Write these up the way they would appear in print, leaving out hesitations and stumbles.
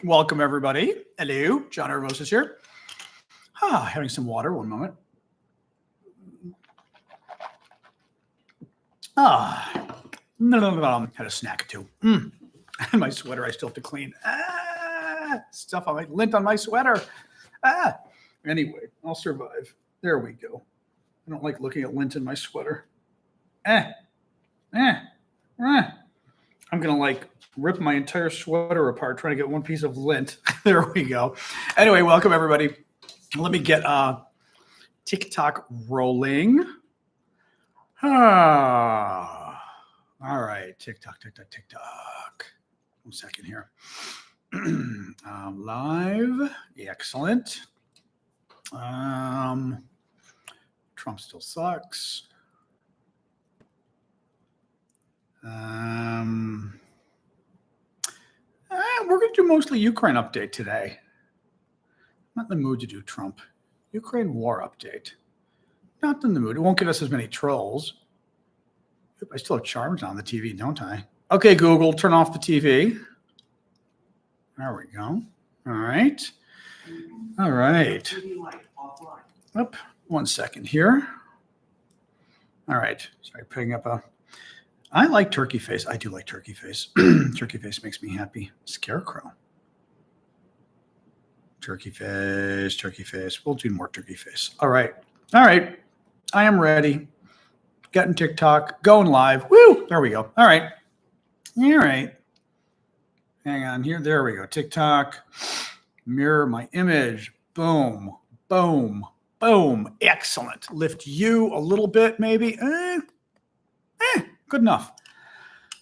Welcome, everybody. Hello, John Aravosis here. Having some water, one moment. Had a snack too. And my sweater I still have to clean. Stuff on my lint on my sweater. Anyway, I'll survive. There we go. I don't like looking at lint in my sweater. I'm gonna like rip my entire sweater apart trying to get one piece of lint. There we go. Anyway, welcome everybody. Let me get TikTok rolling. All right, TikTok. 1 second here. Live. Excellent. Trump still sucks. We're going to do mostly Ukraine update today. Not in the mood to do Trump. Ukraine war update. Not in the mood. It won't give us as many trolls. I still have charms on the TV, don't I? Okay, Google, turn off the TV. There we go. All right. Up. 1 second here. All right. Sorry, putting up a... I like turkey face. I do like turkey face. Turkey face makes me happy. Scarecrow. Turkey face. We'll do more turkey face. All right. I am ready. Getting TikTok. Going live. Woo! There we go. All right. Hang on here. There we go. TikTok. Mirror my image. Boom. Excellent. Lift you a little bit, maybe. Good enough.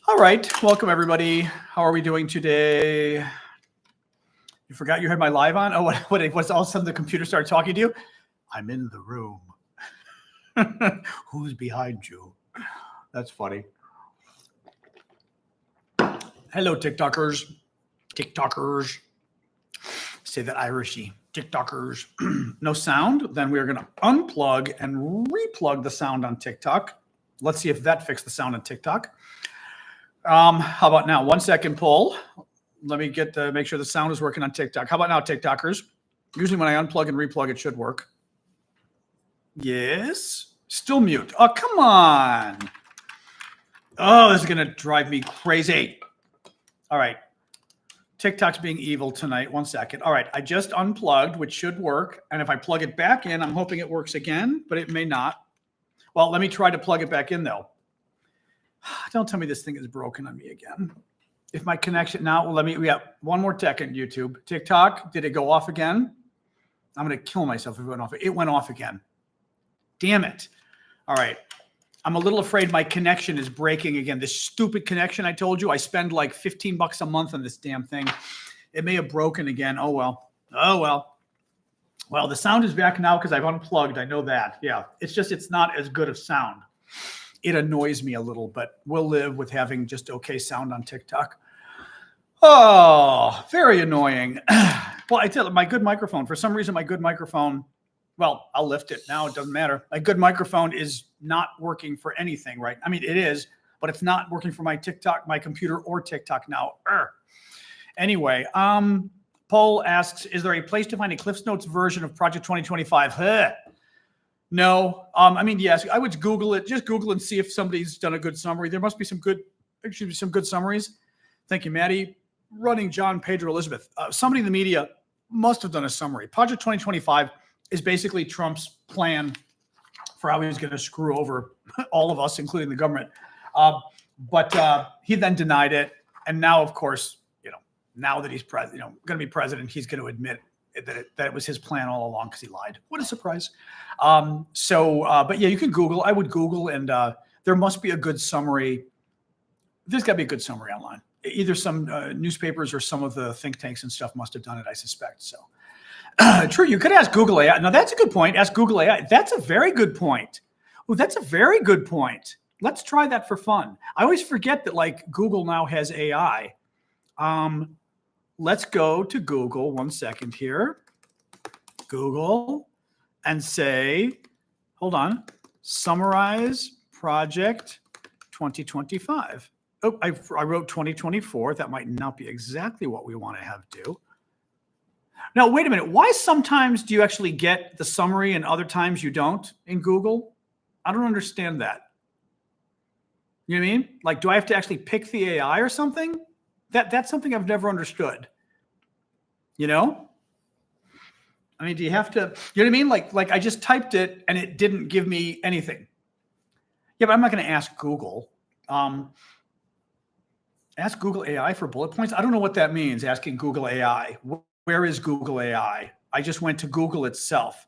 All right. Welcome, everybody. How are we doing today? You forgot you had my live on? Oh, what all of a sudden the computer started talking to you? I'm in the room. Who's behind you? That's funny. Hello, TikTokers. Say that Irishy. TikTokers. No sound? Then we're going to unplug and replug the sound on TikTok. Let's see if that fixed the sound on TikTok. How about now? 1 second poll. Let me get to make sure the sound is working on TikTok. How about now, TikTokers? Usually when I unplug and replug, it should work. Yes. Still mute. Oh, come on. Oh, this is going to drive me crazy. All right. TikTok's being evil tonight. 1 second. All right. I just unplugged, which should work. And if I plug it back in, I'm hoping it works again, but it may not. Well, let me try to plug it back in, though. Don't tell me this thing is broken on me again. If my connection now, well, we have 1 more second, YouTube. TikTok, did it go off again? I'm going to kill myself if it went off. It went off again. Damn it. All right. I'm a little afraid my connection is breaking again. This stupid connection I told you, I spend like $15 a month on this damn thing. It may have broken again. Oh, well. Well, the sound is back now because I've unplugged. I know that. Yeah. It's not as good of sound. It annoys me a little, but we'll live with having just okay sound on TikTok. Oh, very annoying. Well, I tell you, my good microphone, for some reason, well, I'll lift it now. It doesn't matter. My good microphone is not working for anything, right? I mean, it is, but it's not working for my TikTok, my computer or TikTok now. Anyway, Paul asks, is there a place to find a Cliffs Notes version of Project 2025? No. I mean, yes, I would Google it. Just Google and see if somebody's done a good summary. There must be some good summaries. Thank you, Maddie. Running John, Pedro, Elizabeth. Somebody in the media must have done a summary. Project 2025 is basically Trump's plan for how he's going to screw over all of us, including the government. But he then denied it. And now, of course, now that he's going to be president, he's going to admit that it was his plan all along because he lied. What a surprise. But yeah, you can Google. I would Google, and there must be a good summary. There's got to be a good summary online. Either some newspapers or some of the think tanks and stuff must have done it, I suspect. So true. You could ask Google AI. Now, that's a good point. Ask Google AI. That's a very good point. Oh, that's a very good point. Let's try that for fun. I always forget that Google now has AI. Let's go to Google 1 second here. Google and say, hold on, summarize project 2025. Oh, I wrote 2024. That might not be exactly what we want to have do. Now, wait a minute. Why sometimes do you actually get the summary and other times you don't in Google? I don't understand that. You know what I mean? Like, do I have to actually pick the AI or something? That's something I've never understood. You know? I mean, do you have to, you know what I mean? Like I just typed it and it didn't give me anything. Yeah, but I'm not going to ask Google. Ask Google AI for bullet points. I don't know what that means, asking Google AI. Where is Google AI? I just went to Google itself.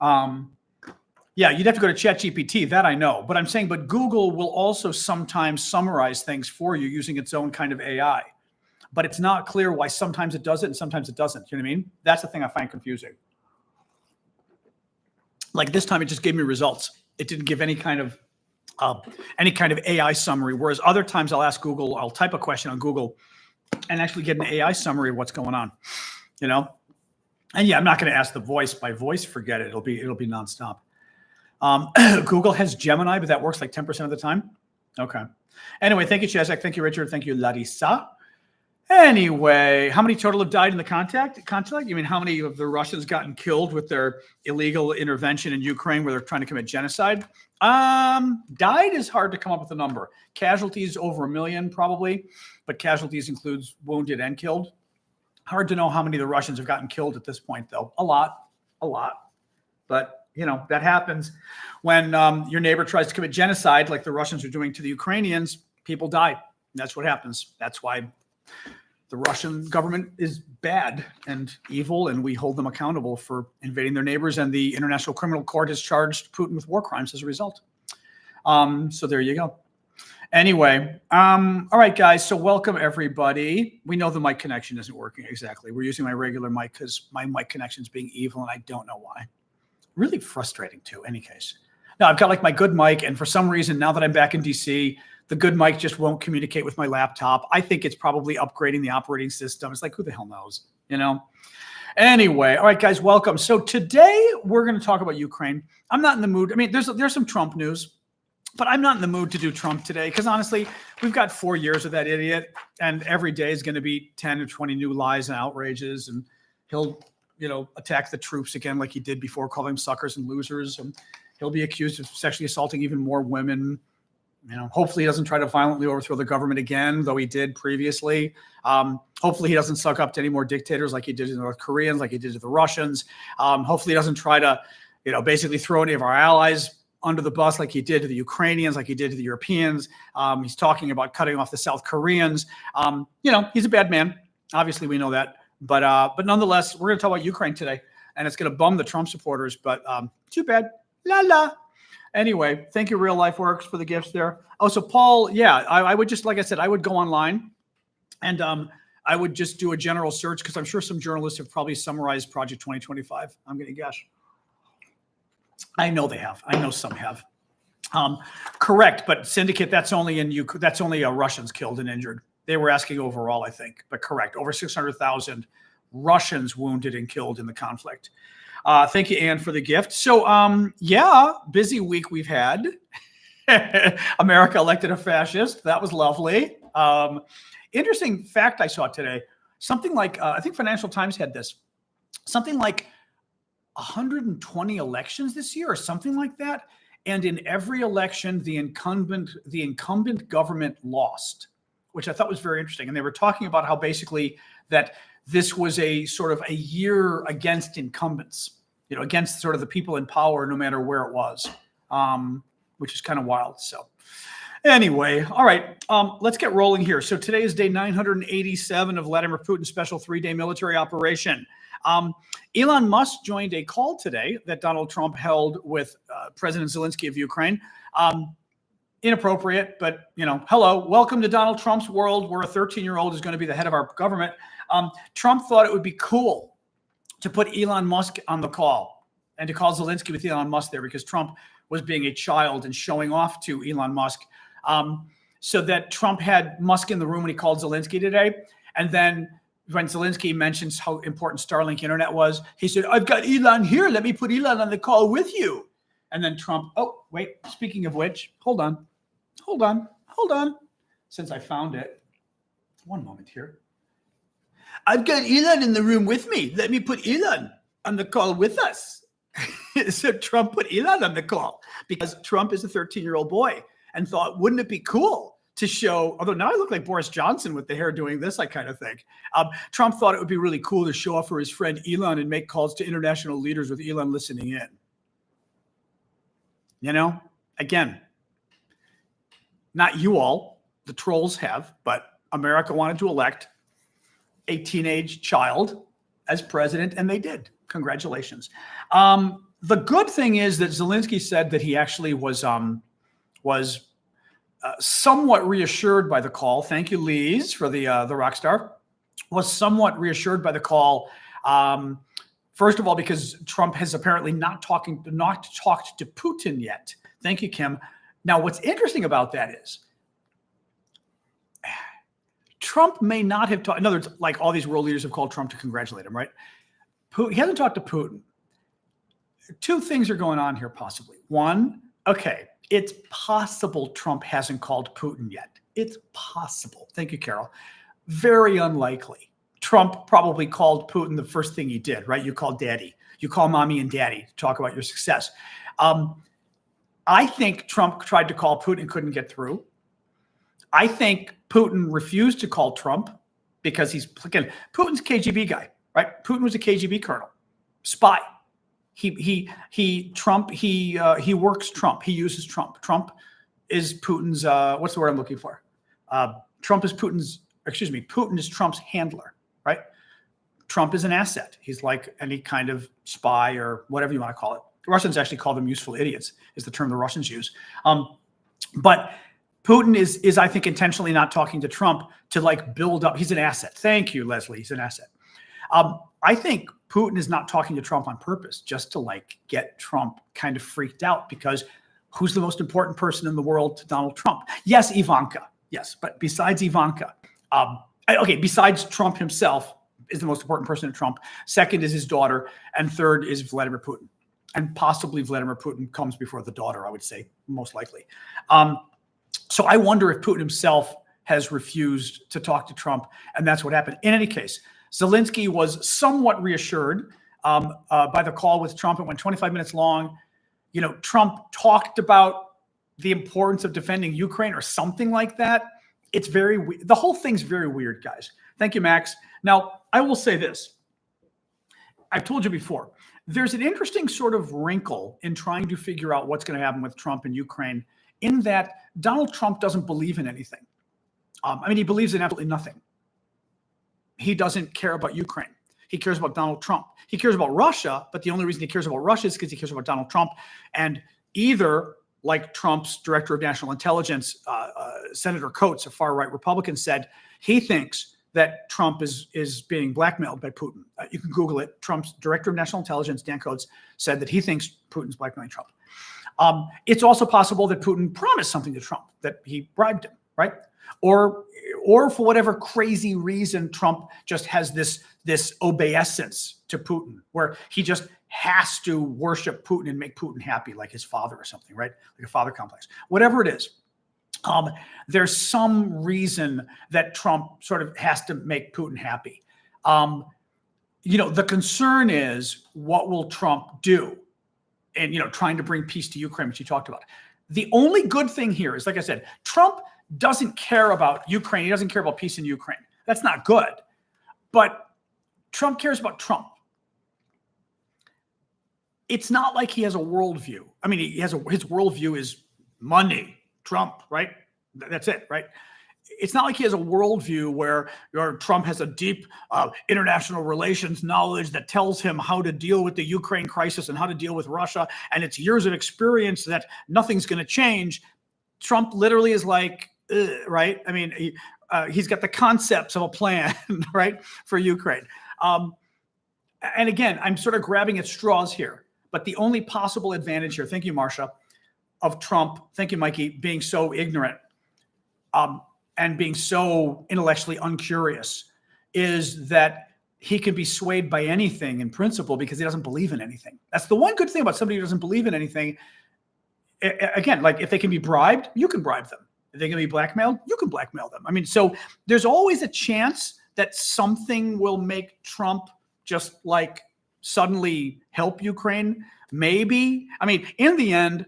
Yeah, you'd have to go to ChatGPT. That I know. But I'm saying, but Google will also sometimes summarize things for you using its own kind of AI. But it's not clear why sometimes it does it and sometimes it doesn't. You know what I mean? That's the thing I find confusing. Like this time, it just gave me results. It didn't give any kind of AI summary. Whereas other times, I'll ask Google, I'll type a question on Google, and actually get an AI summary of what's going on. You know? And yeah, I'm not going to ask the voice by voice. Forget it. It'll be nonstop. Google has Gemini, but that works like 10% of the time. Okay. Anyway, thank you, Chazak. Thank you, Richard. Thank you, Larissa. Anyway, how many total have died in the conflict? You mean how many of the Russians gotten killed with their illegal intervention in Ukraine where they're trying to commit genocide? Died is hard to come up with a number. Casualties over 1 million probably, but casualties includes wounded and killed. Hard to know how many of the Russians have gotten killed at this point, though. A lot. But, you know, that happens when your neighbor tries to commit genocide like the Russians are doing to the Ukrainians. People die. That's what happens. That's why the Russian government is bad and evil, and we hold them accountable for invading their neighbors, and the International Criminal Court has charged Putin with war crimes as a result. So there you go. Anyway, all right, guys, so welcome, everybody. We know the mic connection isn't working exactly. We're using my regular mic because my mic connection is being evil, and I don't know why. Really frustrating, too, any case. Now, I've got, like, my good mic, and for some reason, now that I'm back in D.C., the good mic just won't communicate with my laptop. I think it's probably upgrading the operating system. It's like, who the hell knows, you know? Anyway, all right, guys, welcome. So today we're going to talk about Ukraine. I'm not in the mood. I mean, there's some Trump news, but I'm not in the mood to do Trump today because, honestly, we've got 4 years of that idiot, and every day is going to be 10 or 20 new lies and outrages, and he'll, you know, attack the troops again like he did before, calling them suckers and losers, and he'll be accused of sexually assaulting even more women. You know, hopefully he doesn't try to violently overthrow the government again, though he did previously. Hopefully he doesn't suck up to any more dictators like he did to the North Koreans, like he did to the Russians. Hopefully he doesn't try to, you know, basically throw any of our allies under the bus like he did to the Ukrainians, like he did to the Europeans. He's talking about cutting off the South Koreans. You know, he's a bad man. Obviously, we know that. But nonetheless, we're going to talk about Ukraine today, and it's going to bum the Trump supporters, but too bad. La la. Anyway, thank you, Real Life Works, for the gifts there. Oh, so Paul, yeah, I would just, like I said, I would go online and I would just do a general search because I'm sure some journalists have probably summarized Project 2025. I'm going to guess. I know they have. I know some have. Correct, but Syndicate, that's only Russians killed and injured. They were asking overall, I think, but correct. Over 600,000 Russians wounded and killed in the conflict. Thank you, Ann, for the gift. So, yeah, busy week we've had. America elected a fascist. That was lovely. Interesting fact I saw today. Something like, I think Financial Times had this. Something like 120 elections this year or something like that. And in every election, the incumbent government lost, which I thought was very interesting. And they were talking about how basically that this was a sort of a year against incumbents, you know, against sort of the people in power, no matter where it was, which is kind of wild. So anyway, all right, let's get rolling here. So today is day 987 of Vladimir Putin's special 3-day military operation. Elon Musk joined a call today that Donald Trump held with President Zelensky of Ukraine. Inappropriate, but, you know, hello, welcome to Donald Trump's world where a 13-year-old is going to be the head of our government. Trump thought it would be cool to put Elon Musk on the call and to call Zelensky with Elon Musk there because Trump was being a child and showing off to Elon Musk. So that Trump had Musk in the room when he called Zelensky today. And then when Zelensky mentions how important Starlink internet was, he said, I've got Elon here. Let me put Elon on the call with you. And then Trump, oh, wait, speaking of which, hold on. Since I found it, one moment here. I've got Elon in the room with me. Let me put Elon on the call with us. So Trump put Elon on the call because Trump is a 13-year-old boy and thought, wouldn't it be cool to show, although now I look like Boris Johnson with the hair doing this, I kind of think. Trump thought it would be really cool to show off for his friend Elon and make calls to international leaders with Elon listening in. You know, again, not you all, the trolls have, but America wanted to elect a teenage child as president, and they did. Congratulations. The good thing is that Zelensky said that he actually was somewhat reassured by the call. Thank you, Lise, for the rock star. Was somewhat reassured by the call. First of all, because Trump has apparently not talked to Putin yet. Thank you, Kim. Now, what's interesting about that is Trump may not have talked. In other words, like all these world leaders have called Trump to congratulate him, right? He hasn't talked to Putin. Two things are going on here, possibly. One, okay, it's possible Trump hasn't called Putin yet. It's possible. Thank you, Carol. Very unlikely. Trump probably called Putin the first thing he did, right? You call daddy. You call mommy and daddy to talk about your success. I think Trump tried to call Putin and couldn't get through. I think Putin refused to call Trump because he's, again, Putin's a KGB guy, right? Putin was a KGB colonel, spy. He works Trump. He uses Trump. Trump is Putin's, what's the word I'm looking for? Putin is Trump's handler, right? Trump is an asset. He's like any kind of spy or whatever you want to call it. The Russians actually call them useful idiots, is the term the Russians use. But Putin is, I think, intentionally not talking to Trump to like build up. He's an asset. Thank you, Leslie. He's an asset. I think Putin is not talking to Trump on purpose, just to like get Trump kind of freaked out, because who's the most important person in the world to Donald Trump? Yes, Ivanka. Yes, but besides Ivanka, besides Trump himself is the most important person to Trump. Second is his daughter, and third is Vladimir Putin. And possibly Vladimir Putin comes before the daughter, I would say, most likely. So I wonder if Putin himself has refused to talk to Trump, and that's what happened. In any case, Zelensky was somewhat reassured by the call with Trump. It went 25 minutes long. You know, Trump talked about the importance of defending Ukraine or something like that. It's the whole thing's very weird, guys. Thank you, Max. Now, I will say this. I've told you before, there's an interesting sort of wrinkle in trying to figure out what's going to happen with Trump and Ukraine, in that Donald Trump doesn't believe in anything. He believes in absolutely nothing. He doesn't care about Ukraine. He cares about Donald Trump. He cares about Russia, but the only reason he cares about Russia is because he cares about Donald Trump. And either, like Trump's director of national intelligence, Senator Coates, a far-right Republican, said, he thinks that Trump is being blackmailed by Putin. You can Google it. Trump's director of national intelligence, Dan Coates, said that he thinks Putin's blackmailing Trump. It's also possible that Putin promised something to Trump, that he bribed him, right? Or for whatever crazy reason, Trump just has this obeisance to Putin, where he just has to worship Putin and make Putin happy, like his father or something, right? Like a father complex. Whatever it is, there's some reason that Trump sort of has to make Putin happy. The concern is, what will Trump do? And, trying to bring peace to Ukraine, which you talked about. The only good thing here is, like I said, Trump doesn't care about Ukraine. He doesn't care about peace in Ukraine. That's not good. But Trump cares about Trump. It's not like he has a worldview. His worldview is money, Trump, right? That's it, right? It's not like he has a worldview where Trump has a deep international relations knowledge that tells him how to deal with the Ukraine crisis and how to deal with Russia. And it's years of experience that nothing's going to change. Trump literally is like, right? He's got the concepts of a plan, right, for Ukraine. And again, I'm sort of grabbing at straws here. But the only possible advantage here, thank you, Marsha, of Trump, thank you, Mikey, being so ignorant and being so intellectually uncurious, is that he can be swayed by anything in principle because he doesn't believe in anything. That's the one good thing about somebody who doesn't believe in anything. Again, like if they can be bribed, you can bribe them. If they can be blackmailed, you can blackmail them. So there's always a chance that something will make Trump just like suddenly help Ukraine? Maybe. I mean, in the end,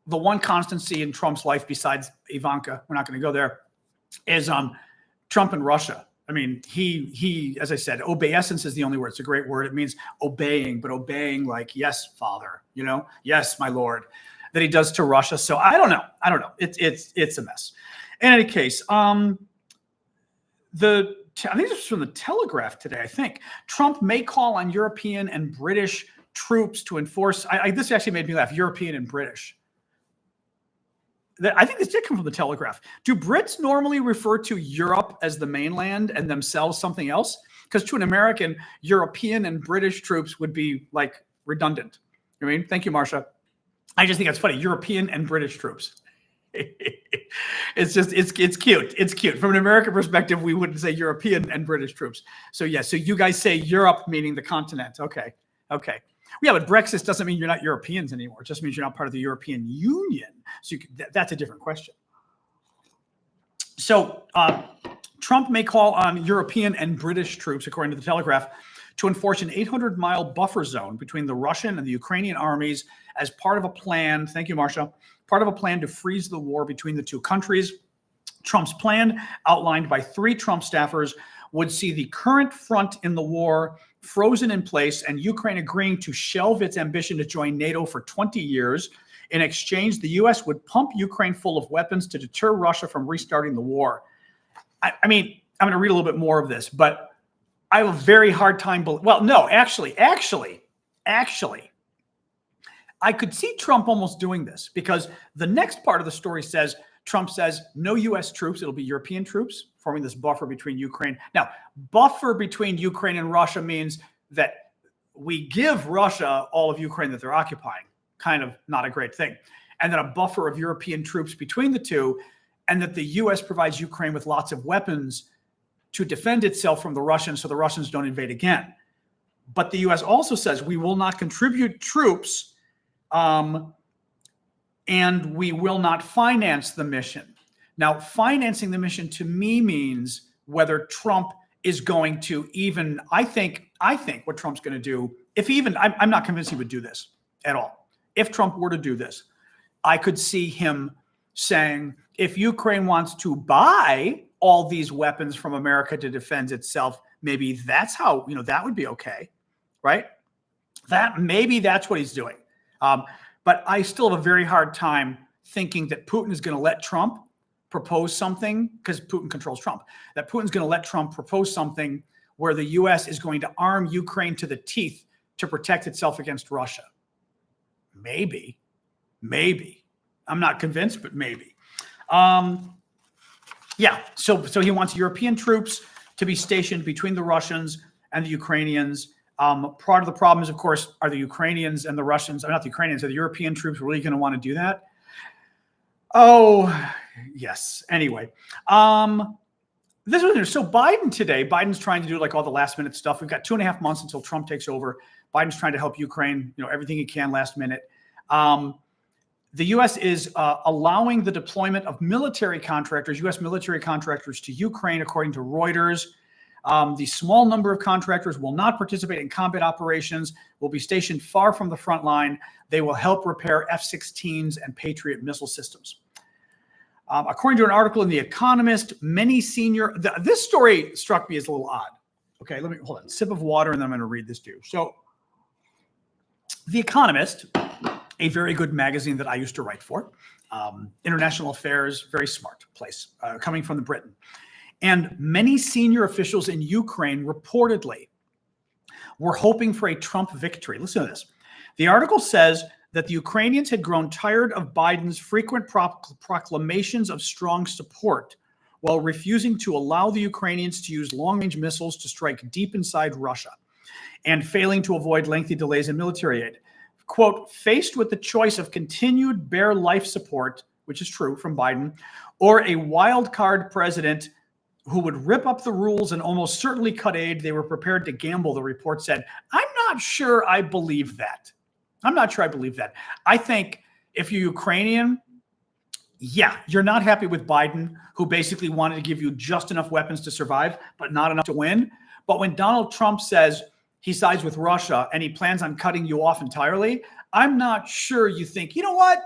the one constancy in Trump's life besides Ivanka, we're not going to go there, is Trump and Russia. I mean, he, as I said, obeisance is the only word. It's a great word. It means obeying, but obeying like, yes, Father, yes, my Lord, that he does to Russia. So I don't know. It's a mess. In any case, I think this was from the Telegraph today. I think Trump may call on European and British troops to enforce. This actually made me laugh. European and British. I think this did come from the Telegraph. Do Brits normally refer to Europe as the mainland and themselves something else? Because to an American, European and British troops would be like redundant. I mean, thank you, Marcia. I just think that's funny. European and British troops. It's cute. It's cute. From an American perspective, we wouldn't say European and British troops. So yeah, so you guys say Europe, meaning the continent. Okay. Yeah, but Brexit doesn't mean you're not Europeans anymore. It just means you're not part of the European Union. So that's a different question. So Trump may call on European and British troops, according to the Telegraph, to enforce an 800-mile buffer zone between the Russian and the Ukrainian armies as part of a plan. Thank you, Marcia. Part of a plan to freeze the war between the two countries. Trump's plan, outlined by 3 Trump staffers, would see the current front in the war frozen in place and Ukraine agreeing to shelve its ambition to join NATO for 20 years. In exchange, the U.S. would pump Ukraine full of weapons to deter Russia from restarting the war. I mean, I'm going to read a little bit more of this, but I have a very hard time. Well, no, actually, I could see Trump almost doing this because the next part of the story says, Trump says, no U.S. troops, it'll be European troops forming this buffer between Ukraine. Now, buffer between Ukraine and Russia means that we give Russia all of Ukraine that they're occupying. Kind of not a great thing. And then a buffer of European troops between the two, and that the U.S. provides Ukraine with lots of weapons to defend itself from the Russians so the Russians don't invade again. But the U.S. also says we will not contribute troops and we will not finance the mission. Now, financing the mission to me means whether Trump is going to even, I think what Trump's going to do, I'm not convinced he would do this at all. If Trump were to do this, I could see him saying, if Ukraine wants to buy all these weapons from America to defend itself, maybe that's how, that would be okay, right? Maybe that's what he's doing. But I still have a very hard time thinking that Putin is going to let Trump propose something, because Putin controls Trump, that Putin's going to let Trump propose something where the U.S. is going to arm Ukraine to the teeth to protect itself against Russia. Maybe. I'm not convinced, but maybe. Yeah, so he wants European troops to be stationed between the Russians and the Ukrainians. Part of the problem is, of course, are the Ukrainians and the Russians, not the Ukrainians, are the European troops really going to want to do that? Oh, yes. Anyway, this was so Biden's trying to do like all the last minute stuff. We've got 2.5 months until Trump takes over. Biden's trying to help Ukraine, everything he can last minute. The U.S. is allowing the deployment of military contractors, U.S. military contractors to Ukraine, according to Reuters. The small number of contractors will not participate in combat operations, will be stationed far from the front line. They will help repair F-16s and Patriot missile systems. According to an article in The Economist, this story struck me as a little odd. Okay, let me hold on. Sip of water, and then I'm going to read this to you. So, The Economist, a very good magazine that I used to write for, international affairs, very smart place, coming from Britain. And many senior officials in Ukraine reportedly were hoping for a Trump victory. Listen to this. The article says that the Ukrainians had grown tired of Biden's frequent proclamations of strong support while refusing to allow the Ukrainians to use long-range missiles to strike deep inside Russia and failing to avoid lengthy delays in military aid. Quote, faced with the choice of continued bare life support, which is true from Biden, or a wild card president who would rip up the rules and almost certainly cut aid, they were prepared to gamble, the report said. I'm not sure I believe that. I think if you're Ukrainian, Yeah, you're not happy with Biden, who basically wanted to give you just enough weapons to survive, but not enough to win. But when Donald Trump says he sides with Russia and he plans on cutting you off entirely, I'm not sure you think, you know what?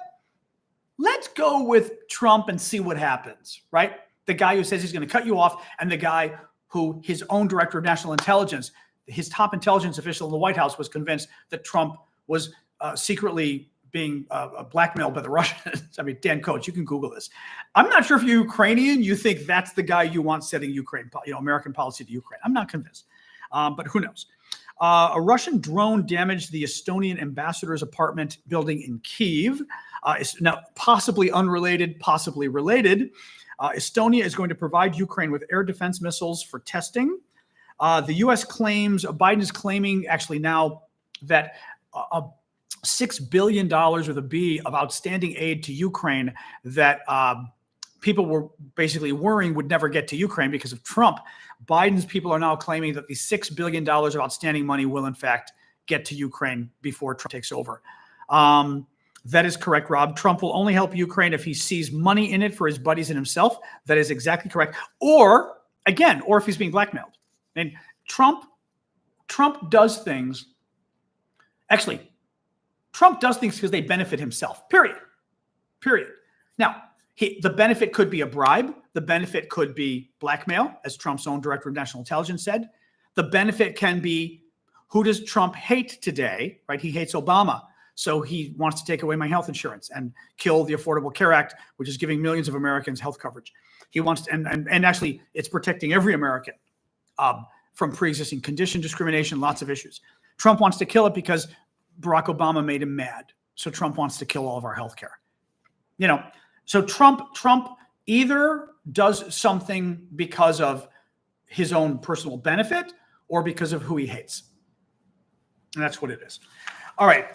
Let's go with Trump and see what happens, right? The guy who says he's going to cut you off, and the guy who his own director of national intelligence, his top intelligence official in the White House, was convinced that Trump was secretly being blackmailed by the Russians. I mean, Dan Coates, you can Google this. I'm not sure if you're Ukrainian, you think that's the guy you want setting Ukraine, American policy to Ukraine. I'm not convinced, but who knows? A Russian drone damaged the Estonian ambassador's apartment building in Kyiv. Now, possibly unrelated, possibly related. Estonia is going to provide Ukraine with air defense missiles for testing. The U.S. claims, Biden is claiming actually now that $6 billion with a B of outstanding aid to Ukraine that people were basically worrying would never get to Ukraine because of Trump. Biden's people are now claiming that the $6 billion of outstanding money will in fact get to Ukraine before Trump takes over. That is correct, Rob. Trump will only help Ukraine if he sees money in it for his buddies and himself. That is exactly correct. Or if he's being blackmailed. And Trump does things. Actually, Trump does things because they benefit himself, period. Now, the benefit could be a bribe. The benefit could be blackmail, as Trump's own director of national intelligence said. The benefit can be, who does Trump hate today, right? He hates Obama. So he wants to take away my health insurance and kill the Affordable Care Act, which is giving millions of Americans health coverage. He wants to, and actually it's protecting every American from pre-existing condition discrimination, lots of issues. Trump wants to kill it because Barack Obama made him mad. So Trump wants to kill all of our health care. So Trump either does something because of his own personal benefit or because of who he hates. And that's what it is. All right.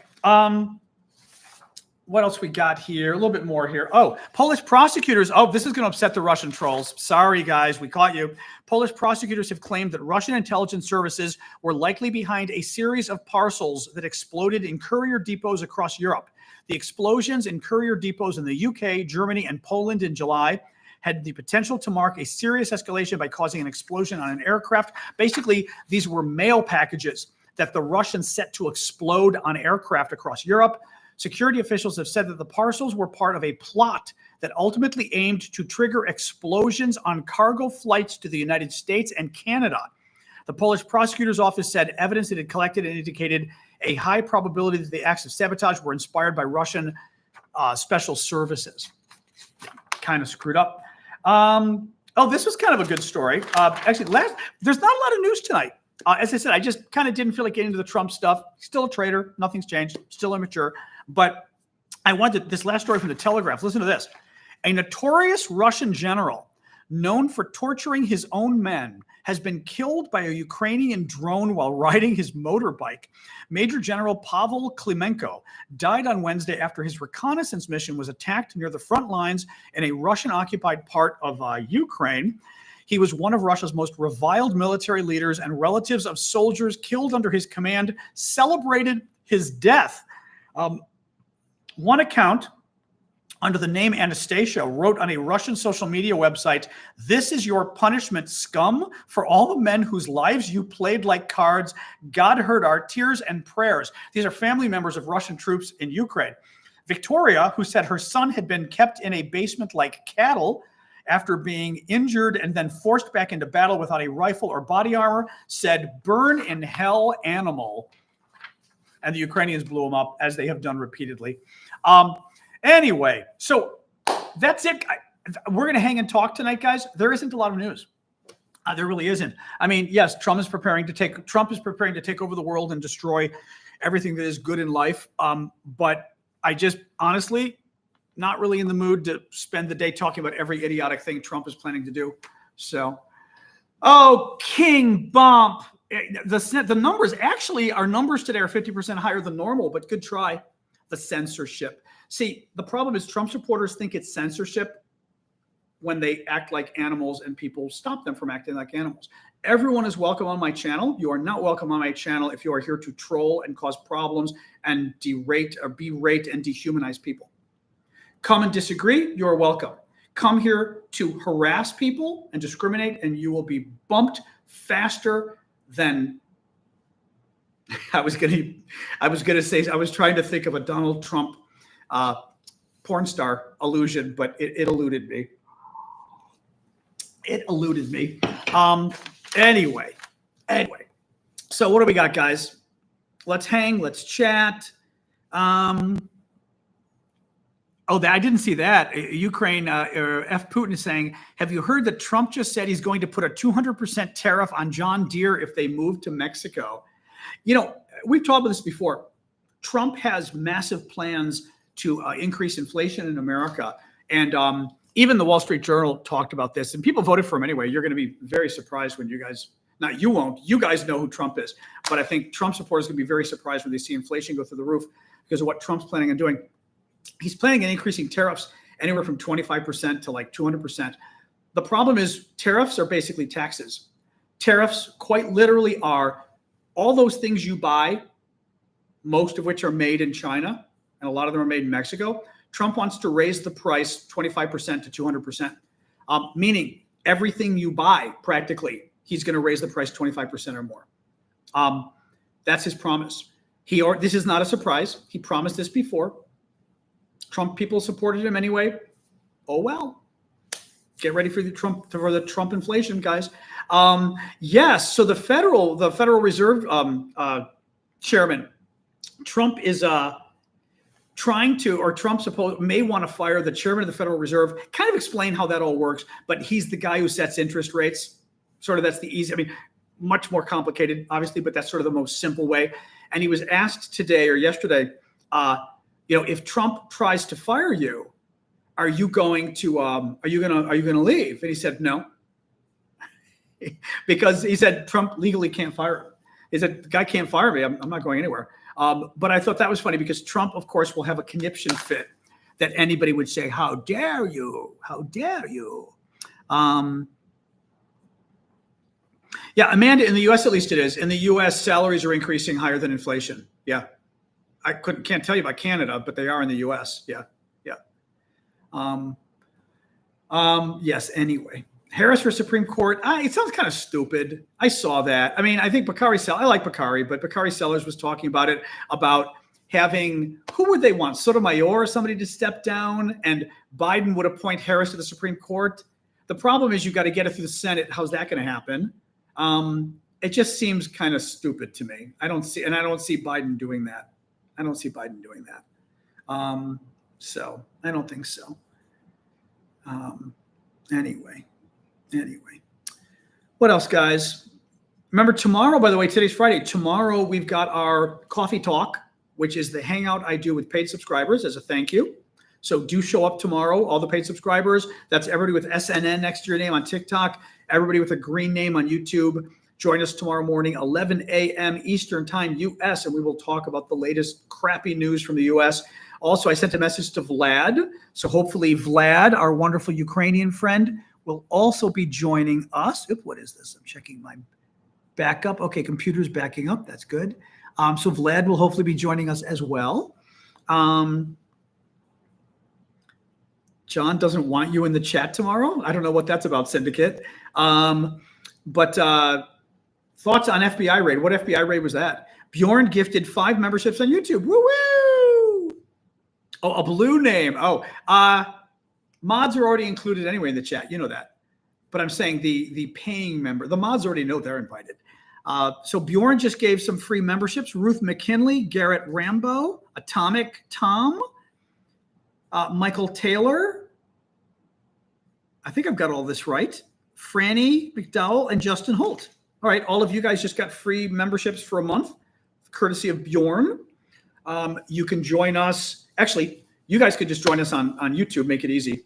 What else we got here? A little bit more here. Oh, Polish prosecutors. Oh, this is going to upset the Russian trolls. Sorry, guys, we caught you. Polish prosecutors have claimed that Russian intelligence services were likely behind a series of parcels that exploded in courier depots across Europe. The explosions in courier depots in the UK, Germany, and Poland in July had the potential to mark a serious escalation by causing an explosion on an aircraft. Basically, these were mail packages that the Russians set to explode on aircraft across Europe. Security officials have said that the parcels were part of a plot that ultimately aimed to trigger explosions on cargo flights to the United States and Canada. The Polish prosecutor's office said evidence it had collected indicated a high probability that the acts of sabotage were inspired by Russian special services. Kind of screwed up. This was kind of a good story. Actually, there's not a lot of news tonight. As I said, I just kind of didn't feel like getting into the Trump stuff. Still a traitor. Nothing's changed. Still immature. But I wanted this last story from the Telegraph. Listen to this. A notorious Russian general known for torturing his own men has been killed by a Ukrainian drone while riding his motorbike. Major General Pavel Klimenko died on Wednesday after his reconnaissance mission was attacked near the front lines in a Russian-occupied part of Ukraine. He was one of Russia's most reviled military leaders, and relatives of soldiers killed under his command celebrated his death. One account under the name Anastasia wrote on a Russian social media website, "This is your punishment, scum, for all the men whose lives you played like cards. God heard our tears and prayers." These are family members of Russian troops in Ukraine. Victoria, who said her son had been kept in a basement like cattle after being injured and then forced back into battle without a rifle or body armor, said, "Burn in hell, animal." And the Ukrainians blew him up, as they have done repeatedly. Anyway, so that's it. We're going to hang and talk tonight, guys. There isn't a lot of news. There really isn't. I mean, yes, Trump is preparing to take over the world and destroy everything that is good in life. But I just honestly not really in the mood to spend the day talking about every idiotic thing Trump is planning to do. So, King Bump. The numbers actually, our numbers today are 50% higher than normal, but good try. The censorship. See, the problem is Trump supporters think it's censorship when they act like animals and people stop them from acting like animals. Everyone is welcome on my channel. You are not welcome on my channel if you are here to troll and cause problems and berate and dehumanize people. Come and disagree, you're welcome. Come here to harass people and discriminate, and you will be bumped faster than I was trying to think of a Donald Trump porn star illusion, but it eluded me. Anyway. So what do we got, guys? Let's hang. Let's chat. I didn't see that. Ukraine, F. Putin is saying, have you heard that Trump just said he's going to put a 200% tariff on John Deere if they move to Mexico? You know, we've talked about this before. Trump has massive plans to increase inflation in America. And even the Wall Street Journal talked about this, and people voted for him anyway. You're going to be very surprised when you guys, not you won't, you guys know who Trump is. But I think Trump supporters are going to be very surprised when they see inflation go through the roof because of what Trump's planning on doing. He's planning on increasing tariffs anywhere from 25% to like 200%. The problem is tariffs are basically taxes. Tariffs quite literally are all those things you buy, most of which are made in China, and a lot of them are made in Mexico. Trump wants to raise the price 25% to 200%, meaning everything you buy, practically, he's going to raise the price 25% or more. That's his promise. This is not a surprise. He promised this before. Trump people supported him anyway. Oh, well. Get ready for the Trump inflation, guys. Yes. So the Federal Reserve chairman, Trump is Trump may want to fire the chairman of the Federal Reserve. Kind of explain how that all works, but he's the guy who sets interest rates. Sort of that's the easy. I mean, much more complicated, obviously, but that's sort of the most simple way. And he was asked today or yesterday, if Trump tries to fire you, are you going to leave? And he said no, because he said Trump legally can't fire him. He said the guy can't fire me. I'm not going anywhere. But I thought that was funny because Trump, of course, will have a conniption fit that anybody would say, "How dare you? How dare you?" Yeah, Amanda, in the U.S. at least it is. In the U.S., salaries are increasing higher than inflation. Yeah. I can't tell you about Canada, but they are in the U.S. Yeah. Yes. Anyway, Harris for Supreme Court. It sounds kind of stupid. I saw that. I mean, I think I like Bakari, but Bakari Sellers was talking about it, about having, who would they want? Sotomayor or somebody to step down, and Biden would appoint Harris to the Supreme Court. The problem is you got to get it through the Senate. How's that going to happen? It just seems kind of stupid to me. I don't see Biden doing that. So I don't think so. Anyway, what else, guys? Remember tomorrow, by the way, today's Friday. Tomorrow we've got our coffee talk, which is the hangout I do with paid subscribers as a thank you. So do show up tomorrow, all the paid subscribers. That's everybody with SNN next to your name on TikTok, everybody with a green name on YouTube. Join us tomorrow morning, 11 a.m. Eastern Time, U.S., and we will talk about the latest crappy news from the U.S. Also, I sent a message to Vlad. So hopefully Vlad, our wonderful Ukrainian friend, will also be joining us. What is this? I'm checking my backup. Okay, computer's backing up. That's good. So Vlad will hopefully be joining us as well. John doesn't want you in the chat tomorrow. I don't know what that's about, Syndicate. But thoughts on FBI raid? What FBI raid was that? Bjorn gifted 5 memberships on YouTube. Woo woo! Oh, a blue name. Oh, mods are already included anyway in the chat. You know that. But I'm saying the paying member. The mods already know they're invited. So Bjorn just gave some free memberships. Ruth McKinley, Garrett Rambo, Atomic Tom, Michael Taylor. I think I've got all this right. Franny McDowell and Justin Holt. All right, all of you guys just got free memberships for a month, courtesy of Bjorn. You can join us. Actually, you guys could just join us on YouTube, make it easy.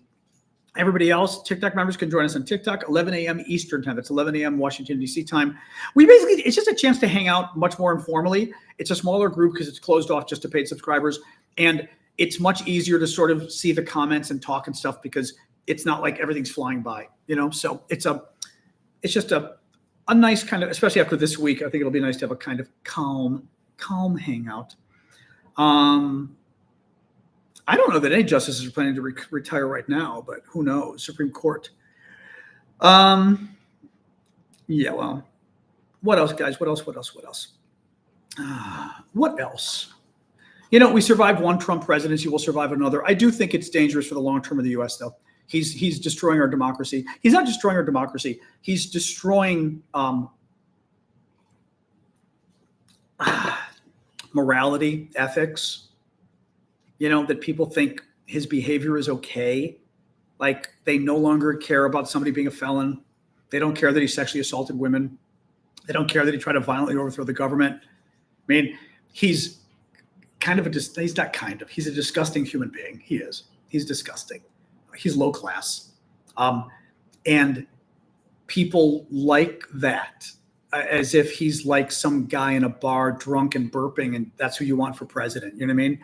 Everybody else, TikTok members can join us on TikTok, 11 a.m. Eastern time. That's 11 a.m. Washington, D.C. time. It's just a chance to hang out much more informally. It's a smaller group because it's closed off just to paid subscribers. And it's much easier to sort of see the comments and talk and stuff because it's not like everything's flying by, So it's just a nice kind of, especially after this week, I think it'll be nice to have a kind of calm hangout. I don't know that any justices are planning to retire right now, but who knows? Supreme Court. Yeah, well, what else, guys? What else? What else? We survived one Trump presidency. We'll survive another. I do think it's dangerous for the long term of the U.S., though. He's destroying our democracy. He's not destroying our democracy. He's destroying morality, ethics. That people think his behavior is okay. Like, they no longer care about somebody being a felon. They don't care that he sexually assaulted women. They don't care that he tried to violently overthrow the government. I mean, he's he's a disgusting human being. He is. He's disgusting. He's low class. And people like that, as if he's like some guy in a bar drunk and burping, and that's who you want for president. You know what I mean?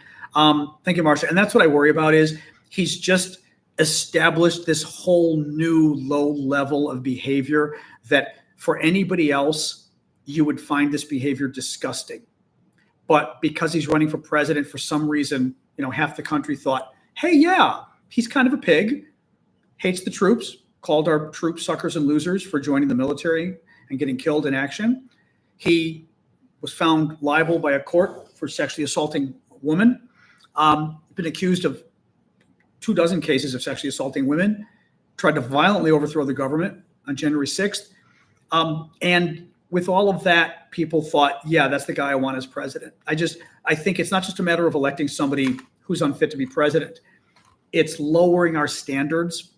Thank you, Marcia. And that's what I worry about, is he's just established this whole new low level of behavior that for anybody else, you would find this behavior disgusting. But because he's running for president, for some reason, half the country thought, hey, yeah, he's kind of a pig, hates the troops, called our troops suckers and losers for joining the military and getting killed in action. He was found liable by a court for sexually assaulting a woman, been accused of 24 cases of sexually assaulting women, tried to violently overthrow the government on January 6th. And with all of that, people thought, yeah, that's the guy I want as president. I think it's not just a matter of electing somebody who's unfit to be president. It's lowering our standards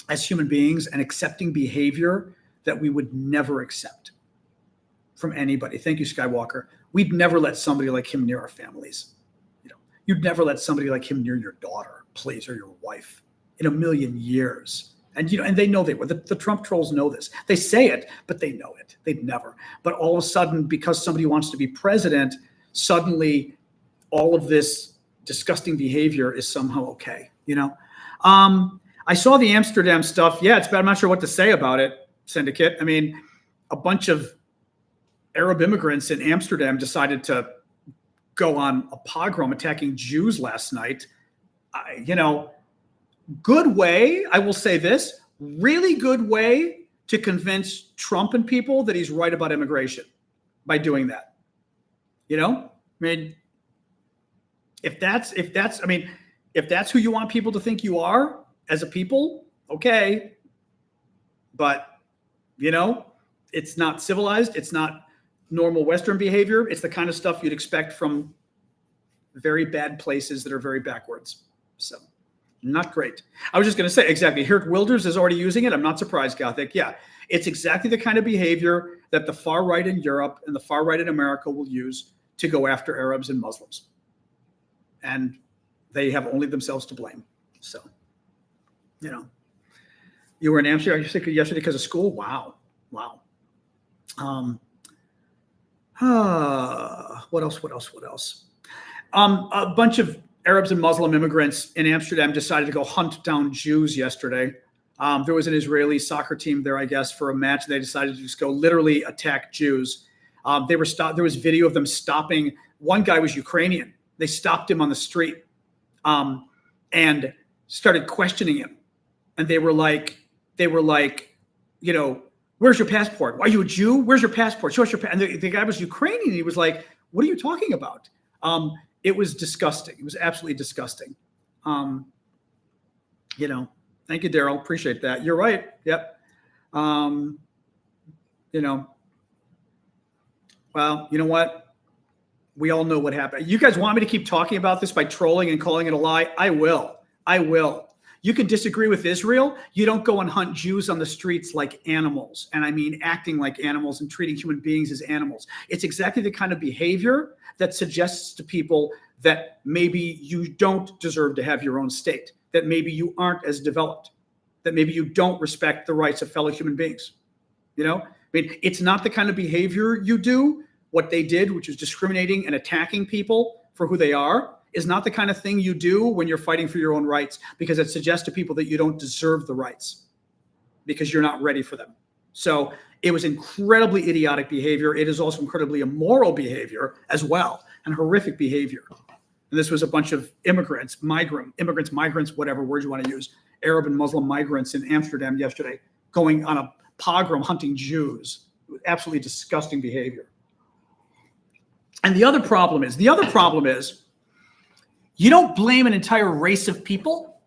as human beings and accepting behavior that we would never accept from anybody. Thank you, Skywalker. We'd never let somebody like him near our families. You'd never let somebody like him near your daughter, please, or your wife in a million years. And and they know they were. The Trump trolls know this. They say it, but they know it. They'd never. But all of a sudden, because somebody wants to be president, suddenly all of this disgusting behavior is somehow okay. I saw the Amsterdam stuff. Yeah, it's bad. I'm not sure what to say about it, Syndicate. I mean, a bunch of Arab immigrants in Amsterdam decided to go on a pogrom attacking Jews last night. Good way, I will say this, really good way to convince Trump and people that he's right about immigration by doing that. I mean, if that's who you want people to think you are as a people, okay. But, it's not civilized. It's not normal Western behavior. It's the kind of stuff you'd expect from very bad places that are very backwards. So not great. I was just going to say, exactly. Geert Wilders is already using it. I'm not surprised, Gothic. Yeah, it's exactly the kind of behavior that the far right in Europe and the far right in America will use to go after Arabs and Muslims. And they have only themselves to blame. So, you were in Amsterdam yesterday because of school? Wow. What else? A bunch of Arabs and Muslim immigrants in Amsterdam decided to go hunt down Jews yesterday. There was an Israeli soccer team there, I guess, for a match. They decided to just go literally attack Jews. There was video of them stopping. One guy was Ukrainian. They stopped him on the street and started questioning him. And they were like, where's your passport? Are you a Jew? Where's your passport? Show us your passport. And the guy was Ukrainian. He was like, what are you talking about? It was disgusting. It was absolutely disgusting. Thank you, Daryl. Appreciate that. You're right. Yep. Well, you know what? We all know what happened. You guys want me to keep talking about this by trolling and calling it a lie? I will. You can disagree with Israel. You don't go and hunt Jews on the streets like animals. And I mean, acting like animals and treating human beings as animals. It's exactly the kind of behavior that suggests to people that maybe you don't deserve to have your own state, that maybe you aren't as developed, that maybe you don't respect the rights of fellow human beings. It's not the kind of behavior you do. What they did, which is discriminating and attacking people for who they are, is not the kind of thing you do when you're fighting for your own rights, because it suggests to people that you don't deserve the rights because you're not ready for them. So it was incredibly idiotic behavior. It is also incredibly immoral behavior as well, and horrific behavior. And this was a bunch of immigrants, migrants, whatever word you want to use, Arab and Muslim migrants in Amsterdam yesterday, going on a pogrom hunting Jews. Absolutely disgusting behavior. And the other problem is you don't blame an entire race of people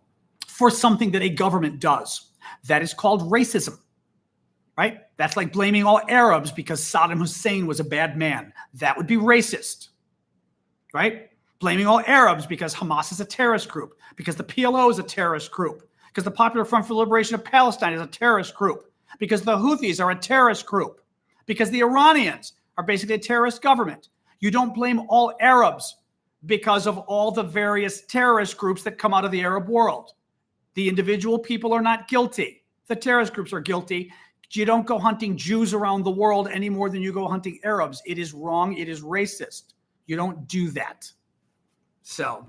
for something that a government does. That is called racism, right? That's like blaming all Arabs because Saddam Hussein was a bad man. That would be racist, right? Blaming all Arabs because Hamas is a terrorist group, because the PLO is a terrorist group, because the Popular Front for the Liberation of Palestine is a terrorist group, because the Houthis are a terrorist group, because the Iranians are basically a terrorist government. You don't blame all Arabs because of all the various terrorist groups that come out of the Arab world. The individual people are not guilty. The terrorist groups are guilty. You don't go hunting Jews around the world any more than you go hunting Arabs. It is wrong. It is racist. You don't do that. So,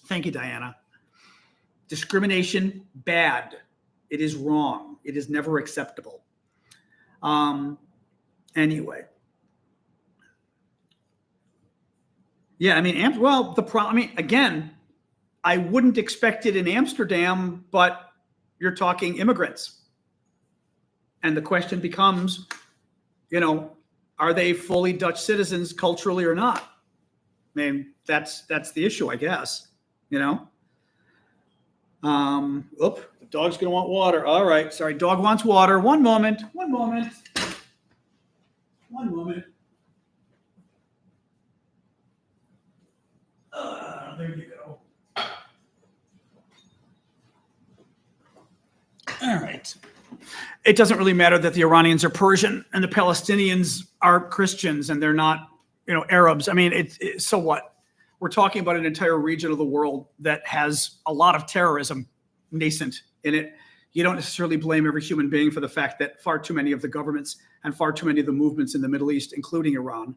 thank you, Diana. Discrimination, bad. It is wrong. It is never acceptable. Anyway. Yeah, I mean, well, again, I wouldn't expect it in Amsterdam, but you're talking immigrants. And the question becomes, are they fully Dutch citizens culturally or not? I mean, that's the issue, I guess, The dog's going to want water. All right. Sorry, dog wants water. One moment. There you go. All right. It doesn't really matter that the Iranians are Persian and the Palestinians are Christians and they're not, Arabs. I mean, so what? We're talking about an entire region of the world that has a lot of terrorism nascent in it. You don't necessarily blame every human being for the fact that far too many of the governments and far too many of the movements in the Middle East, including Iran,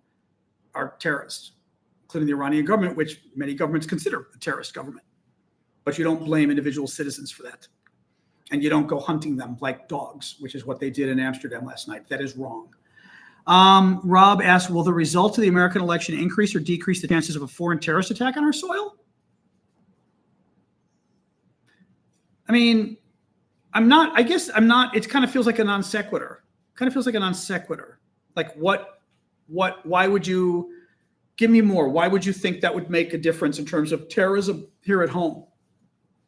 are terrorists, including the Iranian government, which many governments consider a terrorist government. But you don't blame individual citizens for that. And you don't go hunting them like dogs, which is what they did in Amsterdam last night. That is wrong. Rob asked, will the results of the American election increase or decrease the chances of a foreign terrorist attack on our soil? I mean, it kind of feels like a non sequitur. Like why would you give me more? Why would you think that would make a difference in terms of terrorism here at home?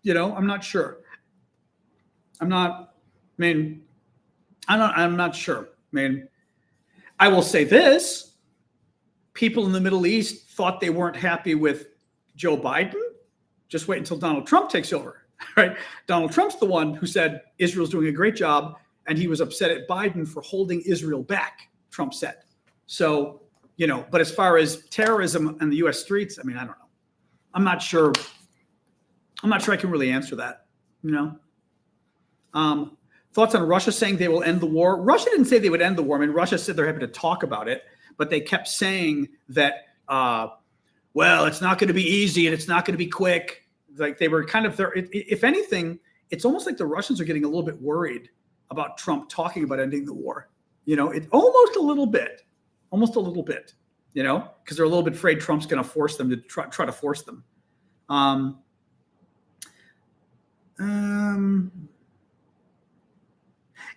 I'm not sure. I'm not sure. I will say this. People in the Middle East thought they weren't happy with Joe Biden. Just wait until Donald Trump takes over, right? Donald Trump's the one who said Israel's doing a great job, and he was upset at Biden for holding Israel back, Trump said. So, but as far as terrorism in the U.S. streets, I don't know. I'm not sure I can really answer that, Thoughts on Russia saying they will end the war? Russia didn't say they would end the war. Russia said they're happy to talk about it, but they kept saying that, it's not going to be easy and it's not going to be quick. Like they were kind of there. If anything, it's almost like the Russians are getting a little bit worried about Trump talking about ending the war. It's almost a little bit, because they're a little bit afraid Trump's going to force them to try to force them.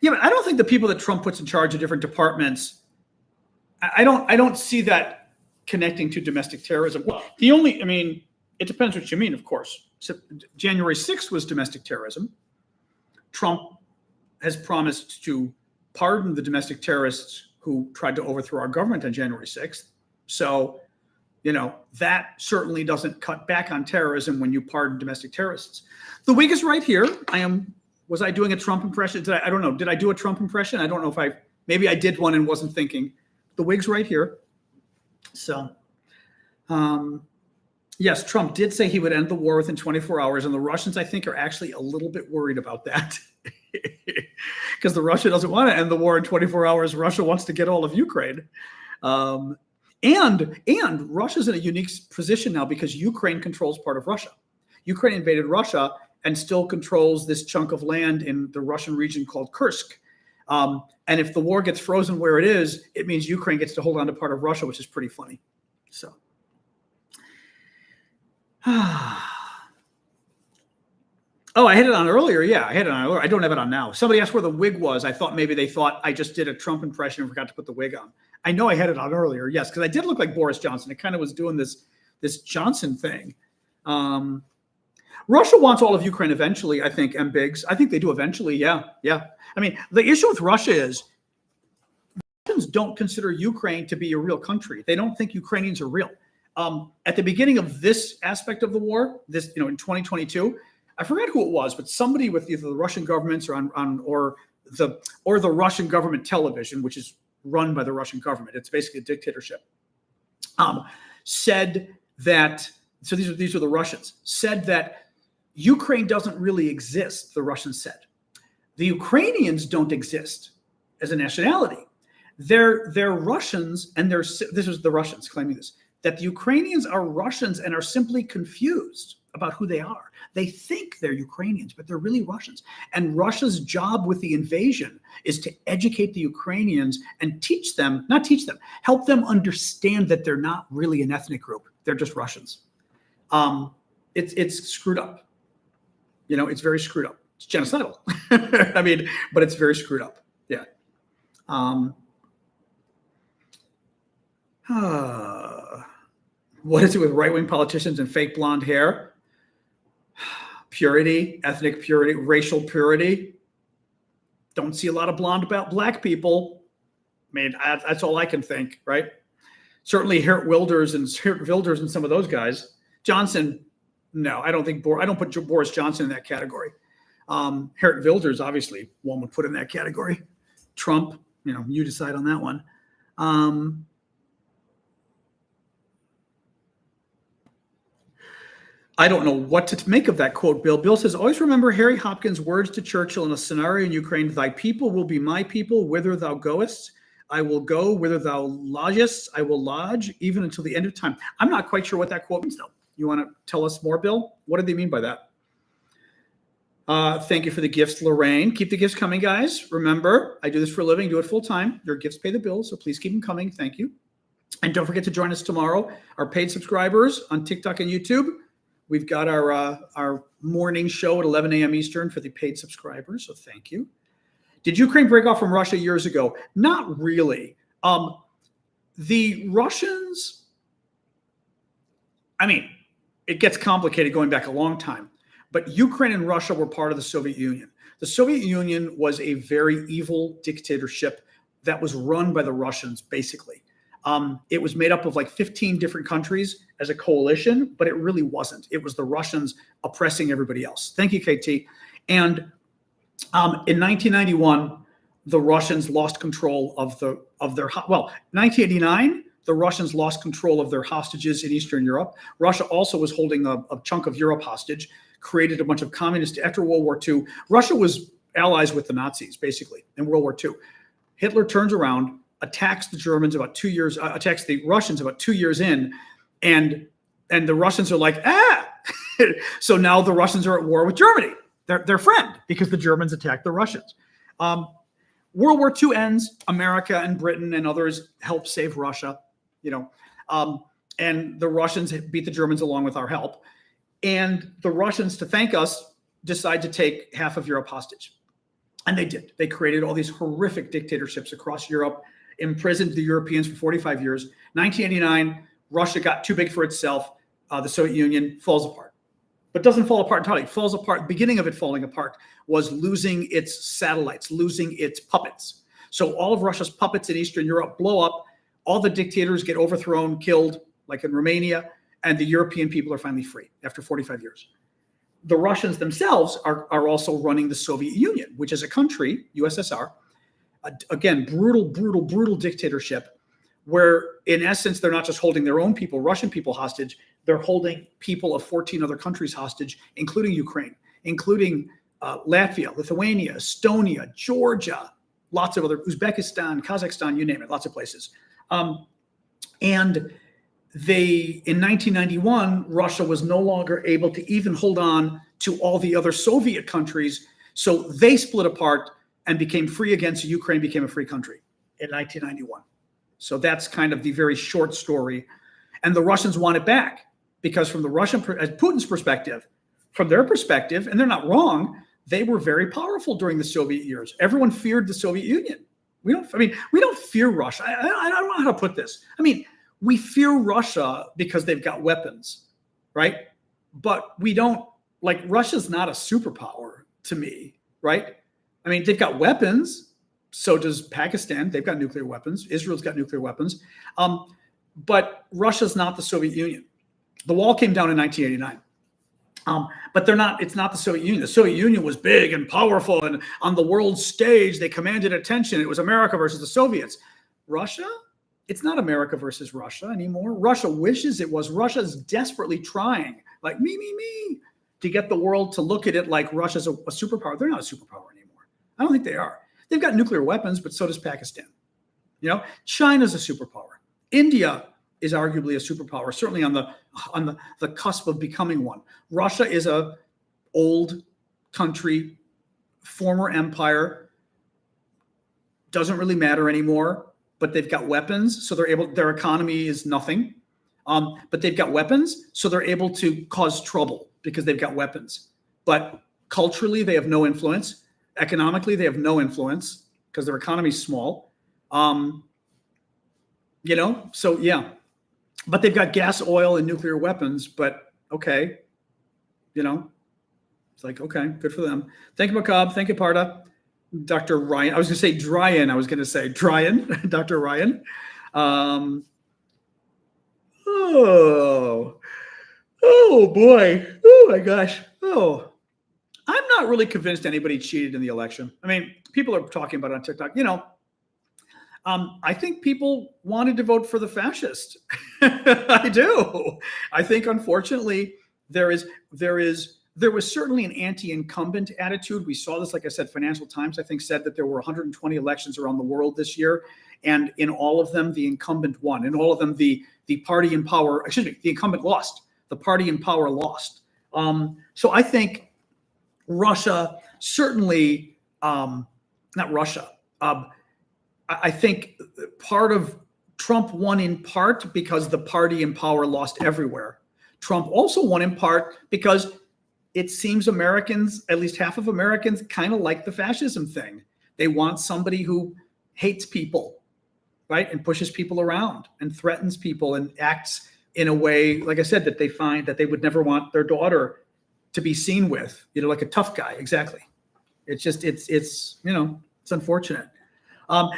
Yeah, but I don't think the people that Trump puts in charge of different departments, I don't see that connecting to domestic terrorism. Well, it depends what you mean, of course. So January 6th was domestic terrorism. Trump has promised to pardon the domestic terrorists who tried to overthrow our government on January 6th. So, that certainly doesn't cut back on terrorism when you pardon domestic terrorists. The Whig is right here. Was I doing a Trump impression? I don't know. Did I do a Trump impression? I don't know if maybe I did one and wasn't thinking. The Whig's right here. So, yes, Trump did say he would end the war within 24 hours. And the Russians, I think, are actually a little bit worried about that. Because Russia doesn't want to end the war in 24 hours. Russia wants to get all of Ukraine. And Russia's in a unique position now because Ukraine controls part of Russia. Ukraine invaded Russia and still controls this chunk of land in the Russian region called Kursk. And if the war gets frozen where it is, it means Ukraine gets to hold on to part of Russia, which is pretty funny. So, Oh, I had it on earlier. Yeah, I had it on earlier. I don't have it on now. Somebody asked where the wig was. I thought maybe they thought I just did a Trump impression and forgot to put the wig on. I know I had it on earlier. Yes, because I did look like Boris Johnson. It kind of was doing this Johnson thing. Russia wants all of Ukraine eventually, I think, and Biggs. I think they do eventually. Yeah. I mean, the issue with Russia is Russians don't consider Ukraine to be a real country. They don't think Ukrainians are real. At the beginning of this aspect of the war, in 2022, I forgot who it was, but somebody with either the Russian governments or the Russian government television, which is run by the Russian government, it's basically a dictatorship, said that. So these are the Russians said that Ukraine doesn't really exist. The Russians said the Ukrainians don't exist as a nationality. They're Russians, and this is the Russians claiming this, that the Ukrainians are Russians and are simply confused about who they are. They think they're Ukrainians, but they're really Russians. And Russia's job with the invasion is to educate the Ukrainians and help them understand that they're not really an ethnic group. They're just Russians. It's screwed up. It's very screwed up. It's genocidal. I mean, but it's very screwed up. Yeah. What is it with right-wing politicians and fake blonde hair? Purity, ethnic purity, racial purity. Don't see a lot of blonde about black people. I mean, that's all I can think, right? Certainly Geert Wilders and some of those guys. Johnson, no, I don't put Boris Johnson in that category. Geert Wilders, obviously, one would put in that category. Trump, you decide on that one. I don't know what to make of that quote, Bill. Bill says, always remember Harry Hopkins' words to Churchill in a scenario in Ukraine, thy people will be my people, whither thou goest. I will go, whither thou lodgest, I will lodge, even until the end of time. I'm not quite sure what that quote means, though. You want to tell us more, Bill? What did they mean by that? Thank you for the gifts, Lorraine. Keep the gifts coming, guys. Remember, I do this for a living, do it full time. Your gifts pay the bills, so please keep them coming. Thank you. And don't forget to join us tomorrow, our paid subscribers on TikTok and YouTube. We've got our morning show at 11 a.m. Eastern for the paid subscribers, so thank you. Did Ukraine break off from Russia years ago? Not really. The Russians, I mean, it gets complicated going back a long time, but Ukraine and Russia were part of the Soviet Union. The Soviet Union was a very evil dictatorship that was run by the Russians, basically. It was made up of like 15 different countries as a coalition, but it really wasn't. It was the Russians oppressing everybody else. Thank you, KT. And in 1991, the Russians lost control of their 1989, the Russians lost control of their hostages in Eastern Europe. Russia also was holding a chunk of Europe hostage, created a bunch of communists. After World War II, Russia was allies with the Nazis, basically, in World War II. Hitler turns around, attacks the Russians about 2 years in, and the Russians are like, so now the Russians are at war with Germany, their friend, because the Germans attacked the Russians. World War II ends, America and Britain and others help save Russia, and the Russians beat the Germans along with our help. And the Russians, to thank us, decide to take half of Europe hostage. And they did. They created all these horrific dictatorships across Europe, imprisoned the Europeans for 45 years. 1989, Russia got too big for itself. The Soviet Union falls apart, but doesn't fall apart entirely. It falls apart. The beginning of it falling apart was losing its satellites, losing its puppets. So all of Russia's puppets in Eastern Europe blow up. All the dictators get overthrown, killed, like in Romania, and the European people are finally free after 45 years. The Russians themselves are also running the Soviet Union, which is a country, USSR, again, brutal dictatorship, where in essence, they're not just holding their own people, Russian people hostage, they're holding people of 14 other countries hostage, including Ukraine, including Latvia, Lithuania, Estonia, Georgia, lots of other, Uzbekistan, Kazakhstan, you name it, lots of places. And in 1991, Russia was no longer able to even hold on to all the other Soviet countries. So they split apart and became free again. So Ukraine became a free country in 1991. So that's kind of the very short story. And the Russians want it back. because from the Putin's perspective, from their perspective, and they're not wrong, they were very powerful during the Soviet years. Everyone feared the Soviet Union. We don't fear Russia. I don't know how to put this. I mean, we fear Russia because they've got weapons, right? But we don't, like, Russia's not a superpower to me, right? I mean, they've got weapons. So does Pakistan. They've got nuclear weapons. Israel's got nuclear weapons. But Russia's not the Soviet Union. The wall came down in 1989. But they're not, it's not the Soviet Union. The Soviet Union was big and powerful, and on the world stage, they commanded attention. It was America versus the Soviets. Russia, it's not America versus Russia anymore. Russia wishes it was. Russia's desperately trying, like me, to get the world to look at it like Russia's a superpower. They're not a superpower anymore. I don't think they are. They've got nuclear weapons, but so does Pakistan. You know, China's a superpower. India is arguably a superpower, certainly on the cusp of becoming one. Russia is a old country, former empire, doesn't really matter anymore, but they've got weapons, so their economy is nothing. But they've got weapons, so they're able to cause trouble because they've got weapons. But culturally, they have no influence. Economically, they have no influence because their economy is small. You know, so yeah. But they've got gas, oil, and nuclear weapons. But okay, you know, it's like, okay, good for them. Thank you, Macabre. Thank you, Parda. Dr. Ryan. I was going to say Dryan. Dr. Ryan. Oh boy. Oh my gosh. Oh, I'm not really convinced anybody cheated in the election. I mean, people are talking about it on TikTok. You know, I think people wanted to vote for the fascist. I do. I think, unfortunately, there was certainly an anti-incumbent attitude. We saw this, like I said, Financial Times, I think, said that there were 120 elections around the world this year. And in all of them, the incumbent won. In all of them, the party in power, the incumbent lost. The party in power lost. So I think Russia, certainly, not Russia. I think part of Trump won in part because the party in power lost everywhere. Trump also won in part because it seems Americans, at least half of Americans, kind of like the fascism thing. They want somebody who hates people, right? And pushes people around and threatens people and acts in a way, like I said, that they find that they would never want their daughter to be seen with, you know, like a tough guy. Exactly. It's just, it's you know, it's unfortunate. Well,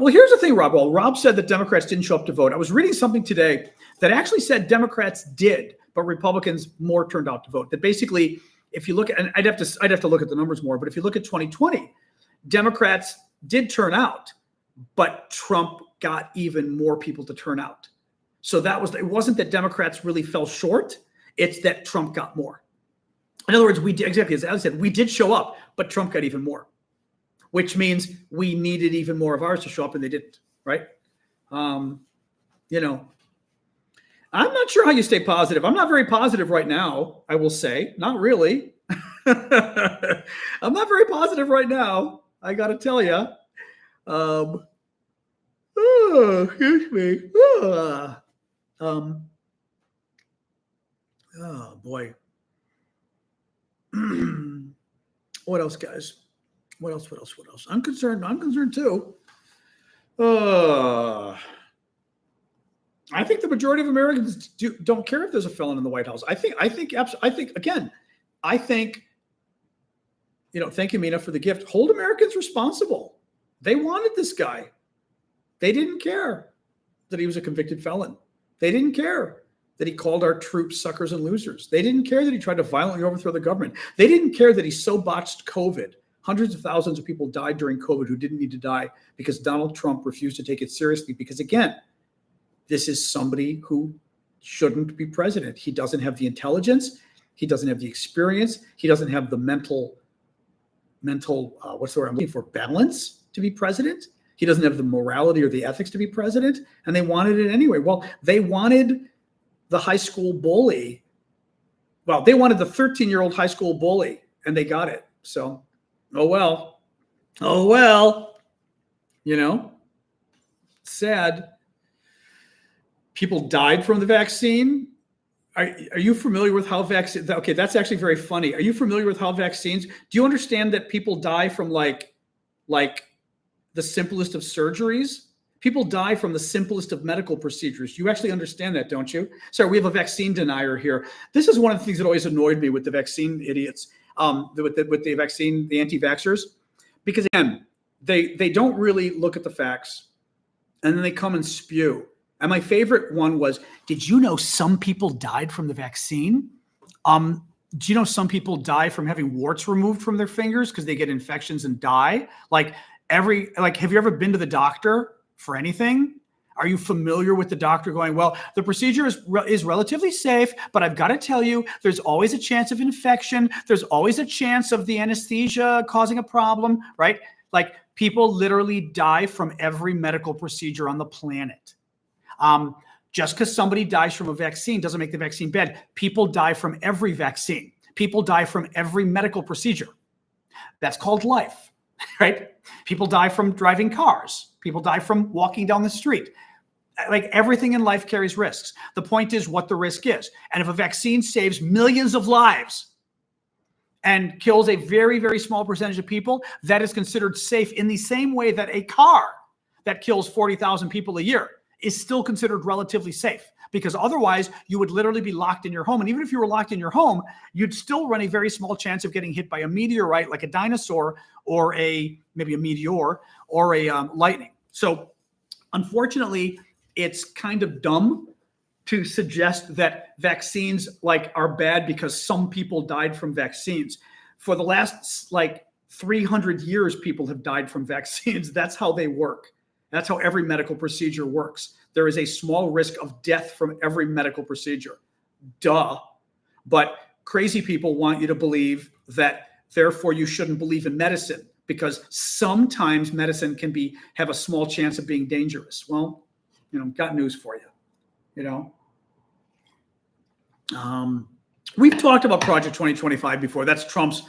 here's the thing, Rob. Well, Rob said that Democrats didn't show up to vote. I was reading something today that actually said Democrats did, but Republicans more turned out to vote. That basically, if you look at, and I'd have to look at the numbers more, but if you look at 2020, Democrats did turn out, but Trump got even more people to turn out. So it wasn't that Democrats really fell short. It's that Trump got more. In other words, we did, exactly as I said, we did show up, but Trump got even more, which means we needed even more of ours to show up, and they didn't, right? You know, I'm not sure how you stay positive. I'm not very positive right now, I will say. Not really. I'm not very positive right now, I got to tell you. Oh, excuse me. Oh boy. What else, guys? What else? I'm concerned too. I think the majority of Americans don't care if there's a felon in the White House. I think, you know, thank you, Mina, for the gift. Hold Americans responsible. They wanted this guy. They didn't care that he was a convicted felon. They didn't care that he called our troops suckers and losers. They didn't care that he tried to violently overthrow the government. They didn't care that he so botched COVID. Hundreds of thousands of people died during COVID who didn't need to die because Donald Trump refused to take it seriously. Because again, this is somebody who shouldn't be president. He doesn't have the intelligence. He doesn't have the experience. He doesn't have the mental, what's the word I'm looking for? Balance to be president. He doesn't have the morality or the ethics to be president. And they wanted it anyway. Well, they wanted the high school bully. Well, they wanted the 13-year-old high school bully, and they got it. So, oh well, you know, sad. People died from the vaccine. Are you familiar with how vaccine? Okay, that's actually very funny. Are you familiar with how vaccines? Do you understand that people die from like the simplest of surgeries? People die from the simplest of medical procedures. You actually understand that, don't you? Sorry, we have a vaccine denier here. This is one of the things that always annoyed me with the vaccine idiots, with the vaccine, the anti-vaxxers, because again, they don't really look at the facts, and then they come and spew. And my favorite one was, did you know some people died from the vaccine? Do you know some people die from having warts removed from their fingers because they get infections and die? Have you ever been to the doctor for anything? Are you familiar with the doctor going, well, the procedure is relatively safe, but I've got to tell you, there's always a chance of infection. There's always a chance of the anesthesia causing a problem, right? Like, people literally die from every medical procedure on the planet. Just because somebody dies from a vaccine doesn't make the vaccine bad. People die from every vaccine. People die from every medical procedure. That's called life, right? People die from driving cars. People die from walking down the street. Like, everything in life carries risks. The point is what the risk is. And if a vaccine saves millions of lives and kills a very, very small percentage of people, that is considered safe in the same way that a car that kills 40,000 people a year is still considered relatively safe, because otherwise you would literally be locked in your home. And even if you were locked in your home, you'd still run a very small chance of getting hit by a meteorite, like a dinosaur, or maybe a meteor, or a lightning. So unfortunately, it's kind of dumb to suggest that vaccines are bad because some people died from vaccines. For the last 300 years, people have died from vaccines. That's how they work. That's how every medical procedure works. There is a small risk of death from every medical procedure. Duh. But crazy people want you to believe that, therefore, you shouldn't believe in medicine, because sometimes medicine can have a small chance of being dangerous. Well, got news for you. We've talked about Project 2025 before. That's Trump's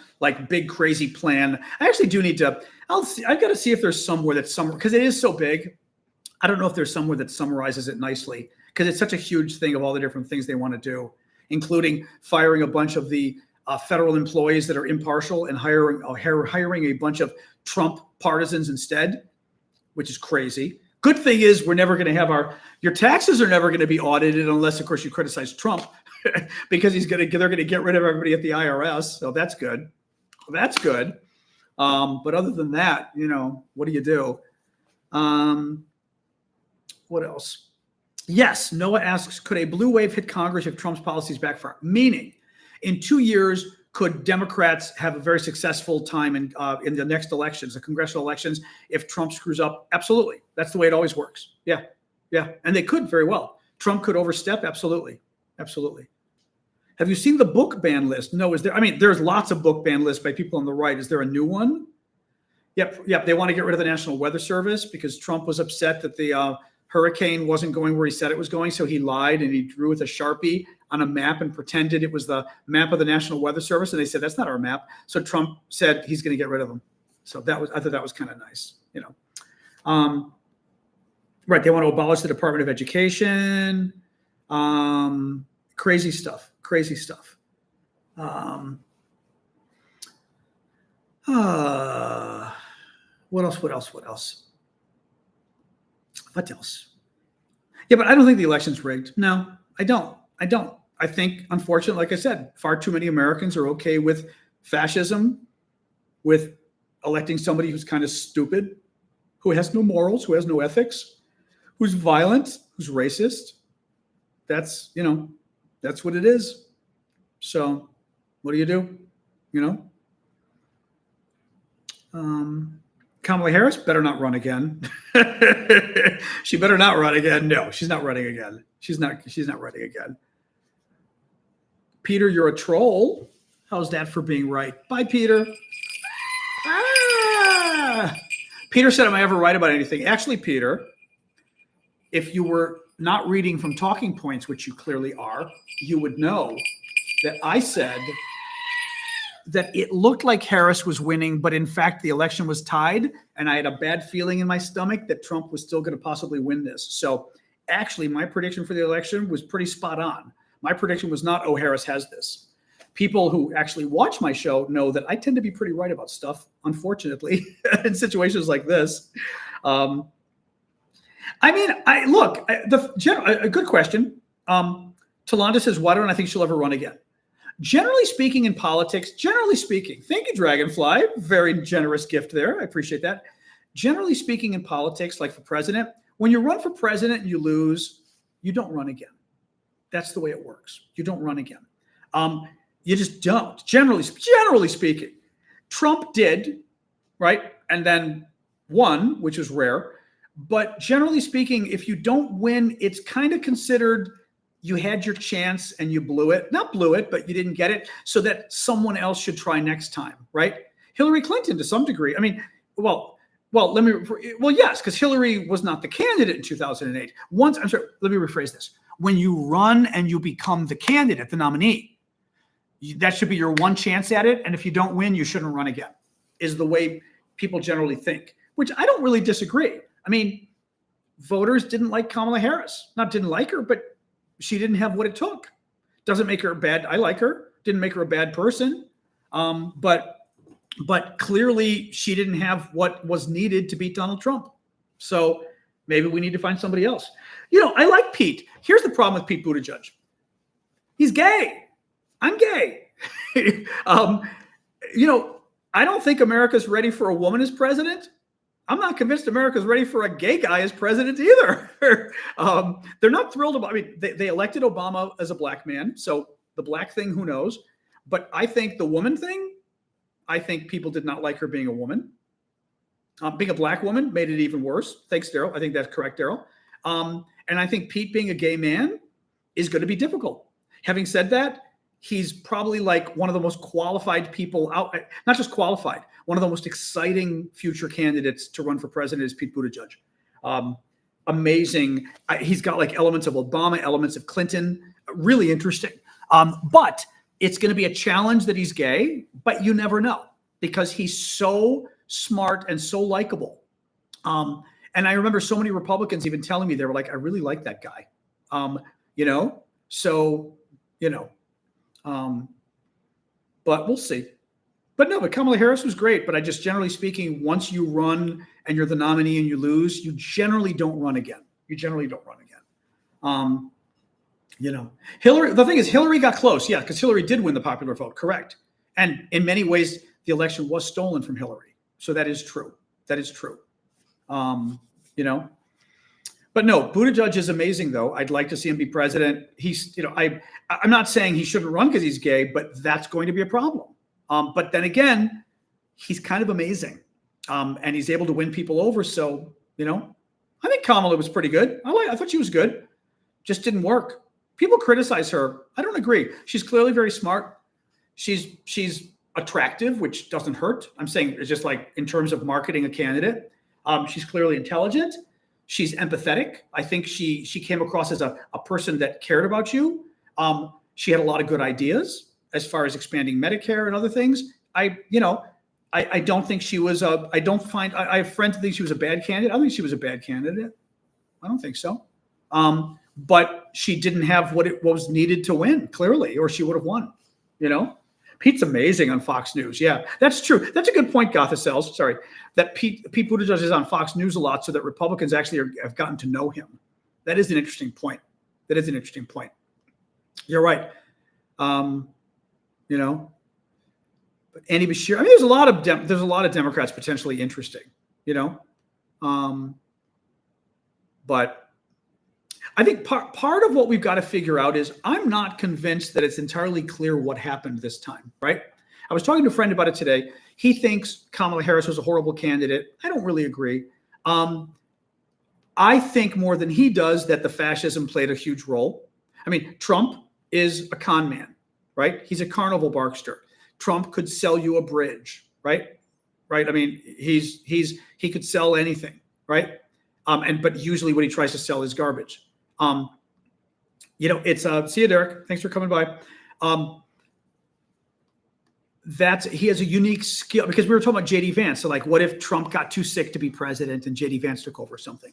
big crazy plan. I actually do need to. I've got to see if there's somewhere because it is so big. I don't know if there's somewhere that summarizes it nicely, because it's such a huge thing of all the different things they want to do, including firing a bunch of the federal employees that are impartial and hiring a bunch of Trump partisans instead, which is crazy. Good thing is we're never going to have your taxes are never going to be audited unless, of course, you criticize Trump, because they're going to get rid of everybody at the IRS. So that's good. That's good. But other than that, what do you do? What else? Yes, Noah asks, could a blue wave hit Congress if Trump's policies backfire? Meaning, in 2 years, could Democrats have a very successful time in the next elections, the congressional elections, if Trump screws up? Absolutely. That's the way it always works. Yeah. And they could very well. Trump could overstep. Absolutely. Have you seen the book ban list? No. Is there? I mean, there's lots of book ban lists by people on the right. Is there a new one? Yep. They want to get rid of the National Weather Service because Trump was upset that the hurricane wasn't going where he said it was going. So he lied and he drew with a Sharpie on a map and pretended it was the map of the National Weather Service. And they said, that's not our map. So Trump said he's going to get rid of them. So I thought that was kind of nice, Right. They want to abolish the Department of Education. Crazy stuff. What else? Yeah, but I don't think the election's rigged. No, I don't. I think, unfortunately, like I said, far too many Americans are okay with fascism, with electing somebody who's kind of stupid, who has no morals, who has no ethics, who's violent, who's racist. That's what it is. So what do you do? Kamala Harris better not run again. She better not run again. No, she's not running again. She's not running again. Peter, you're a troll. How's that for being right? Bye, Peter. Peter said, am I ever right about anything? Actually, Peter, if you were not reading from talking points, which you clearly are, you would know that I said that it looked like Harris was winning, but in fact, the election was tied. And I had a bad feeling in my stomach that Trump was still going to possibly win this. So actually, my prediction for the election was pretty spot on. My prediction was not, oh, Harris has this. People who actually watch my show know that I tend to be pretty right about stuff, unfortunately, in situations like this. A good question. Talanda says, why don't I think she'll ever run again? Generally speaking, in politics, thank you, Dragonfly. Very generous gift there. I appreciate that. Generally speaking, in politics, like for president, when you run for president and you lose, you don't run again. That's the way it works. You don't run again. You just don't. Generally speaking, Trump did, right, and then won, which is rare. But generally speaking, if you don't win, it's kind of considered you had your chance and you blew it. Not blew it, but you didn't get it, so that someone else should try next time, right? Hillary Clinton, to some degree. I mean, yes, because Hillary was not the candidate in 2008. Let me rephrase this. When you run and you become the candidate, the nominee, that should be your one chance at it. And if you don't win, you shouldn't run again, is the way people generally think, which I don't really disagree. I mean, voters didn't like Kamala Harris. Not didn't like her, but she didn't have what it took. Doesn't make her bad. I like her. Didn't make her a bad person. But clearly she didn't have what was needed to beat Donald Trump. So maybe we need to find somebody else. I like Pete. Here's the problem with Pete Buttigieg. He's gay. I'm gay. I don't think America's ready for a woman as president. I'm not convinced America's ready for a gay guy as president either. They're not thrilled about, they elected Obama as a black man. So the black thing, who knows? But I think the woman thing, I think people did not like her being a woman. Being a black woman made it even worse. Thanks, Daryl. I think that's correct, Daryl. And I think Pete being a gay man is going to be difficult. Having said that, he's probably like one of the most qualified people out, not just qualified, one of the most exciting future candidates to run for president is Pete Buttigieg. Amazing. He's got like elements of Obama, elements of Clinton, really interesting. But it's going to be a challenge that he's gay, but you never know because he's so smart and so likable. And I remember so many Republicans even telling me, they were like, I really like that guy. But we'll see. But Kamala Harris was great. But I just, generally speaking, once you run and you're the nominee and you lose, you generally don't run again. Hillary, the thing is, Hillary got close. Yeah, because Hillary did win the popular vote. Correct. And in many ways, the election was stolen from Hillary. So that is true. But no, Buttigieg is amazing, though. I'd like to see him be president. He's, I'm not saying he shouldn't run because he's gay, but that's going to be a problem. But then again, he's kind of amazing. And he's able to win people over. So, I think Kamala was pretty good. I thought she was good. Just didn't work. People criticize her. I don't agree. She's clearly very smart. She's attractive, which doesn't hurt. I'm saying it's just like in terms of marketing a candidate. She's clearly intelligent. She's empathetic. I think she came across as a person that cared about you. She had a lot of good ideas as far as expanding Medicare and other things. I don't think she was I have friends who think she was a bad candidate. I don't think she was a bad candidate. I don't think so. But she didn't have what was needed to win, clearly, or she would have won, Pete's amazing on Fox News. Yeah, that's true. That's a good point, Gothicels. Sorry. That Pete Buttigieg is on Fox News a lot so that Republicans actually have gotten to know him. That is an interesting point. You're right. But Andy Bashir, there's a lot of Democrats potentially interesting, but I think part of what we've got to figure out is I'm not convinced that it's entirely clear what happened this time, right? I was talking to a friend about it today. He thinks Kamala Harris was a horrible candidate. I don't really agree. I think more than he does that the fascism played a huge role. Trump is a con man, right? He's a carnival barkster. Trump could sell you a bridge, right? He could sell anything, right? But usually what he tries to sell is garbage. See you, Derek. Thanks for coming by. He has a unique skill because we were talking about JD Vance. So like, what if Trump got too sick to be president and JD Vance took over something?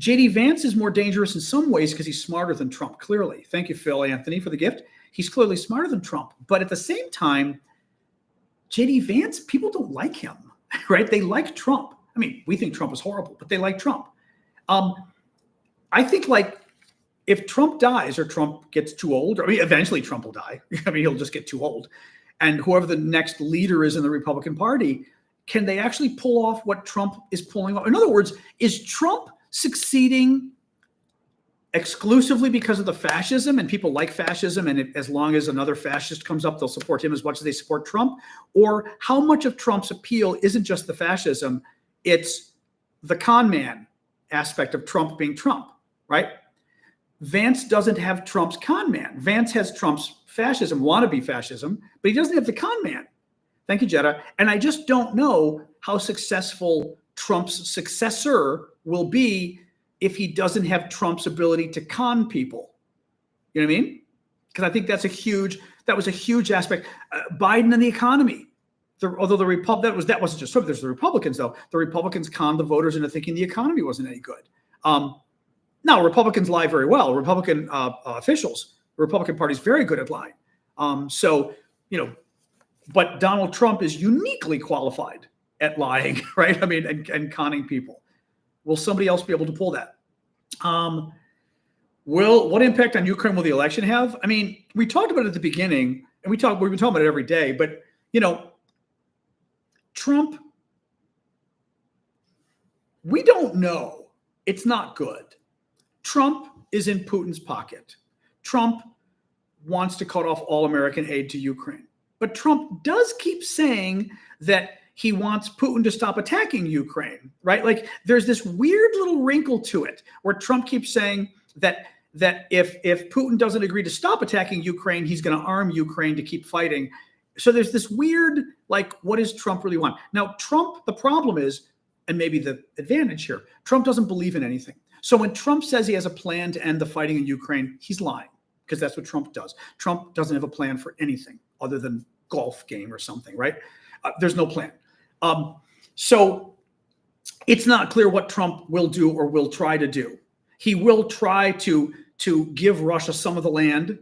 JD Vance is more dangerous in some ways because he's smarter than Trump, clearly. Thank you, Phil Anthony, for the gift. He's clearly smarter than Trump. But at the same time, JD Vance, people don't like him, right? They like Trump. I mean, we think Trump is horrible, but they like Trump. I think like if Trump dies or Trump gets too old, or eventually Trump will die. I mean, he'll just get too old. And whoever the next leader is in the Republican Party, can they actually pull off what Trump is pulling off? In other words, is Trump succeeding exclusively because of the fascism and people like fascism, and as long as another fascist comes up, they'll support him as much as they support Trump? Or how much of Trump's appeal isn't just the fascism, it's the con man aspect of Trump being Trump, right? Vance doesn't have Trump's con man. Vance has Trump's fascism, wannabe fascism, but he doesn't have the con man. Thank you, Jetta. And I just don't know how successful Trump's successor will be if he doesn't have Trump's ability to con people. You know what I mean? Because I think that was a huge aspect. Biden and the economy. Although that wasn't just Trump. There's the Republicans, though. The Republicans conned the voters into thinking the economy wasn't any good. Now, Republicans lie very well. Republican officials, the Republican Party is very good at lying. But Donald Trump is uniquely qualified at lying, right? I mean, and conning people. Will somebody else be able to pull that? What impact on Ukraine will the election have? I mean, we talked about it at the beginning, and we've been talking about it every day. But Trump, we don't know. It's not good. Trump is in Putin's pocket. Trump wants to cut off all American aid to Ukraine. But Trump does keep saying that he wants Putin to stop attacking Ukraine, right? Like there's this weird little wrinkle to it where Trump keeps saying that if Putin doesn't agree to stop attacking Ukraine, he's going to arm Ukraine to keep fighting. So there's this weird, like, what does Trump really want? Now, Trump, the problem is, and maybe the advantage here, Trump doesn't believe in anything. So when Trump says he has a plan to end the fighting in Ukraine, he's lying, because that's what Trump does. Trump doesn't have a plan for anything other than golf game or something, right? There's no plan. So it's not clear what Trump will do or will try to do. He will try to give Russia some of the land.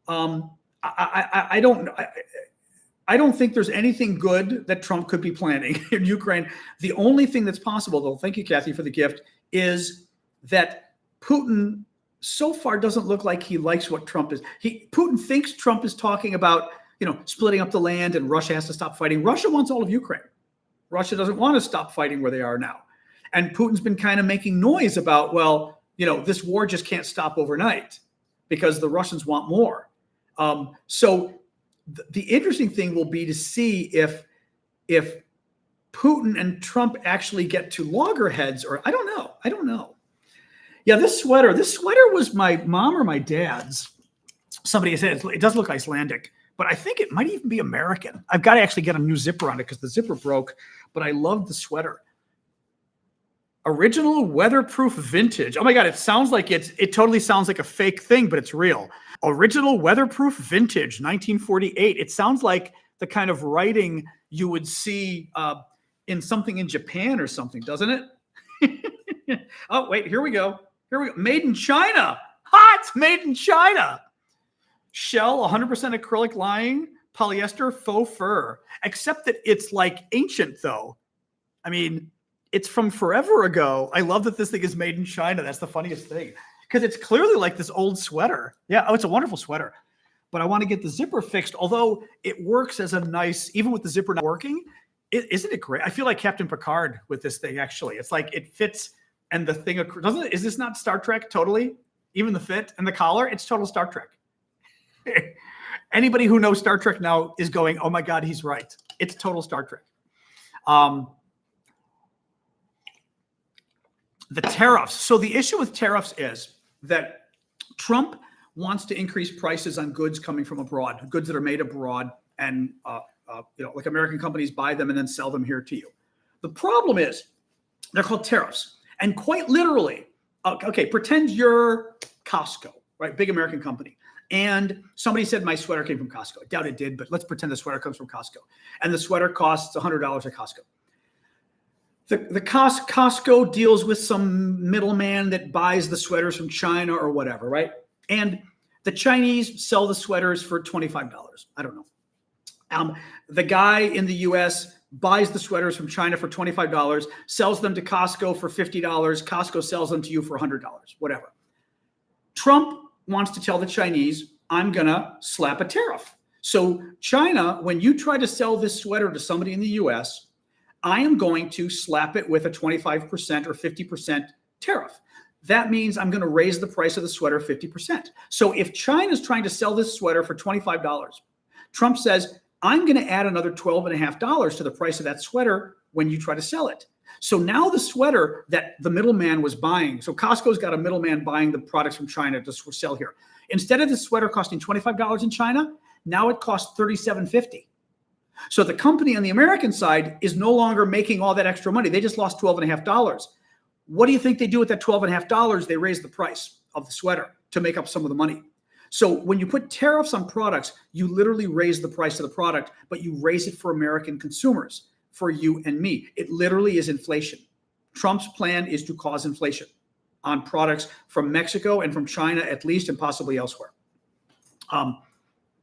I don't think there's anything good that Trump could be planning in Ukraine. The only thing that's possible, though, thank you, Kathy, for the gift, is that Putin so far doesn't look like he likes what Trump is. Putin thinks Trump is talking about, splitting up the land and Russia has to stop fighting. Russia wants all of Ukraine. Russia doesn't want to stop fighting where they are now. And Putin's been kind of making noise about, this war just can't stop overnight because the Russians want more. So the interesting thing will be to see if Putin and Trump actually get to loggerheads, or I don't know. Yeah, this sweater was my mom or my dad's. Somebody said it does look Icelandic, but I think it might even be American. I've got to actually get a new zipper on it because the zipper broke, but I love the sweater. Original weatherproof vintage. Oh my God, it totally sounds like a fake thing, but it's real. Original weatherproof vintage, 1948. It sounds like the kind of writing you would see in something in Japan or something, doesn't it? Oh, wait, here we go. Made in China. It's made in China. Shell, 100% acrylic lining, polyester, faux fur. Except that it's like ancient, though. I mean, it's from forever ago. I love that this thing is made in China. That's the funniest thing. Because it's clearly like this old sweater. Yeah, it's a wonderful sweater. But I want to get the zipper fixed, although it works as a nice, even with the zipper not working, isn't it great? I feel like Captain Picard with this thing, actually. It's like it fits and the thing, doesn't it? Is this not Star Trek totally? Even the fit and the collar, it's total Star Trek. Anybody who knows Star Trek now is going, oh my God, he's right. It's total Star Trek. The tariffs. So the issue with tariffs is that Trump wants to increase prices on goods coming from abroad, goods that are made abroad, and like American companies buy them and then sell them here to you. The problem is they're called tariffs. And quite literally, pretend you're Costco, right? Big American company. And somebody said my sweater came from Costco. I doubt it did, but let's pretend the sweater comes from Costco. And the sweater costs $100 at Costco. the Costco deals with some middleman that buys the sweaters from China or whatever, right? And the Chinese sell the sweaters for $25. I don't know. The guy in the US buys the sweaters from China for $25, sells them to Costco for $50. Costco sells them to you for $100, whatever. Trump wants to tell the Chinese, I'm going to slap a tariff. So China, when you try to sell this sweater to somebody in the US, I am going to slap it with a 25% or 50% tariff. That means I'm going to raise the price of the sweater 50%. So if China's trying to sell this sweater for $25, Trump says, I'm going to add another $12.50 to the price of that sweater when you try to sell it. So now the sweater that the middleman was buying, so Costco's got a middleman buying the products from China to sell here. Instead of the sweater costing $25 in China, now it costs $37.50. So the company on the American side is no longer making all that extra money. They just lost $12.50. What do you think they do with that $12.50? They raise the price of the sweater to make up some of the money. So when you put tariffs on products, you literally raise the price of the product, but you raise it for American consumers, for you and me. It literally is inflation. Trump's plan is to cause inflation on products from Mexico and from China, at least, and possibly elsewhere.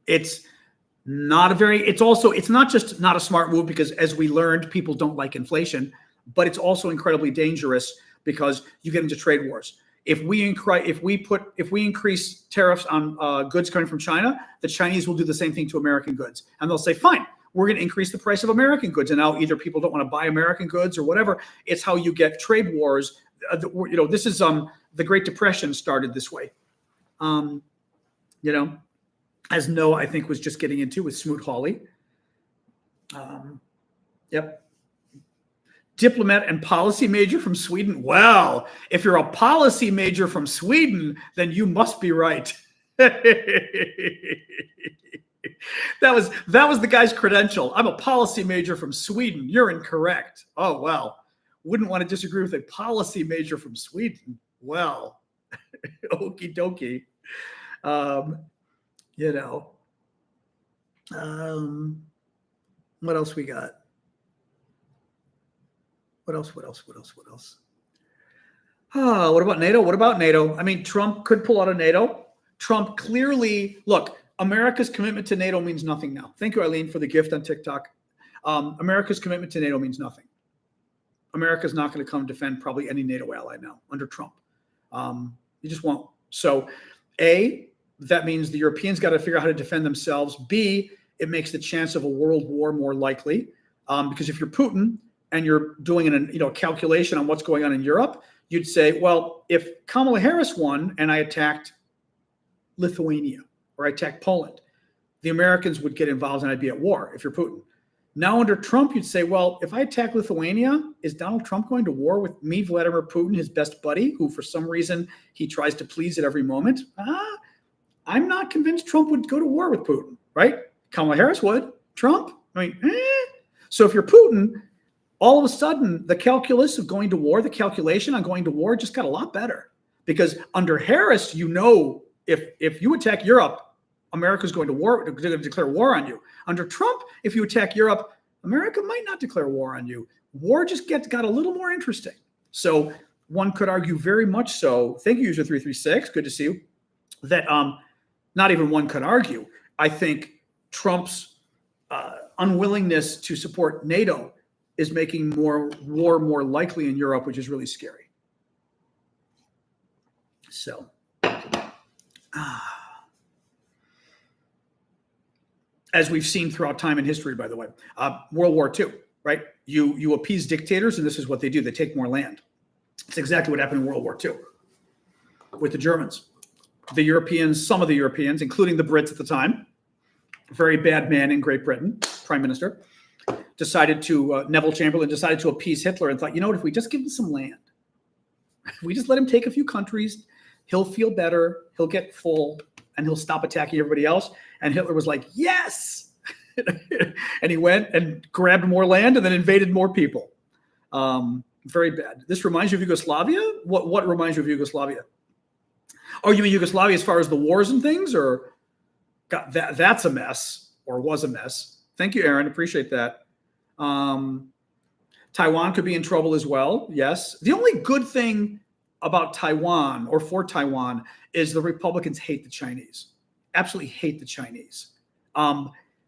It's not just not a smart move because, as we learned, people don't like inflation, but it's also incredibly dangerous because you get into trade wars. If we increase tariffs on goods coming from China, the Chinese will do the same thing to American goods, and they'll say, "Fine, we're going to increase the price of American goods." And now either people don't want to buy American goods or whatever. It's how you get trade wars. This is the Great Depression started this way. As Noah, I think, was just getting into with Smoot-Hawley. Yep. Diplomat and policy major from Sweden. Well, if you're a policy major from Sweden, then you must be right. That was the guy's credential. I'm a policy major from Sweden. You're incorrect. Oh, well. Wouldn't want to disagree with a policy major from Sweden. Well, okie dokie. What else we got? What else? What about NATO? I mean, Trump could pull out of NATO. Trump clearly, look, America's commitment to NATO means nothing now. Thank you, Eileen, for the gift on TikTok. America's commitment to NATO means nothing. America's not going to come defend probably any NATO ally now under Trump. You just won't. So, A, that means the Europeans got to figure out how to defend themselves. B, it makes the chance of a world war more likely. Because if you're Putin and you're doing a calculation on what's going on in Europe, you'd say, well, if Kamala Harris won and I attacked Lithuania or I attacked Poland, the Americans would get involved and I'd be at war if you're Putin. Now under Trump, you'd say, well, if I attack Lithuania, is Donald Trump going to war with me, Vladimir Putin, his best buddy, who for some reason he tries to please at every moment? I'm not convinced Trump would go to war with Putin, right? Kamala Harris would. Trump? So if you're Putin, all of a sudden the calculus of going to war, the calculation on going to war just got a lot better. Because under Harris, if you attack Europe, America's going to war, going to declare war on you. Under Trump, if you attack Europe, America might not declare war on you. War just got a little more interesting. So one could argue very much so. Thank you, user 336. Good to see you. That not even one could argue. I think Trump's unwillingness to support NATO is making war more likely in Europe, which is really scary. So, as we've seen throughout time in history, by the way, World War II, right? You appease dictators, and this is what they do. They take more land. It's exactly what happened in World War II with the Germans. The Europeans, some of the Europeans, including the Brits at the time, a very bad man in Great Britain, prime minister, Neville Chamberlain decided to appease Hitler and thought, you know what, if we just give him some land, if we just let him take a few countries, he'll feel better, he'll get full, and he'll stop attacking everybody else. And Hitler was like, yes. And he went and grabbed more land and then invaded more people. Very bad. This reminds you of Yugoslavia? What reminds you of Yugoslavia? Oh, you mean Yugoslavia as far as the wars and things? Or God, that's a mess, or was a mess. Thank you, Aaron. Appreciate that. Taiwan could be in trouble as well. Yes. The only good thing about Taiwan or for Taiwan is the Republicans hate the Chinese, absolutely hate the Chinese.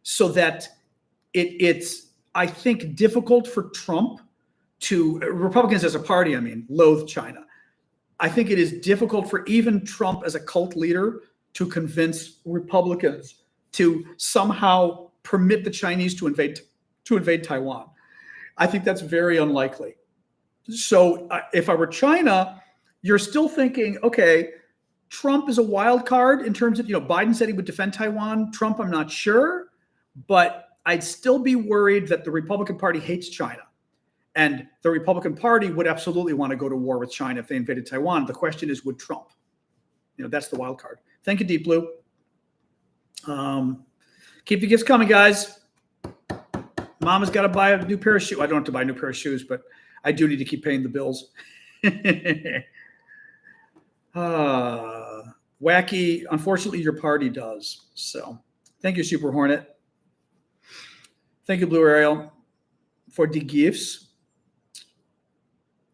So that it's, I think, difficult for Trump to, Republicans as a party, I mean, loathe China. I think it is difficult for even Trump as a cult leader to convince Republicans to somehow permit the Chinese to invade Taiwan. I think that's very unlikely. So if I were China, you're still thinking, okay, Trump is a wild card in terms of, Biden said he would defend Taiwan. Trump, I'm not sure, but I'd still be worried that the Republican Party hates China. And the Republican Party would absolutely want to go to war with China if they invaded Taiwan. The question is, would Trump? That's the wild card. Thank you, Deep Blue. Keep the gifts coming, guys. Mama's got to buy a new pair of shoes. I don't have to buy a new pair of shoes, but I do need to keep paying the bills. Wacky. Unfortunately, your party does. So thank you, Super Hornet. Thank you, Blue Ariel, for the gifts.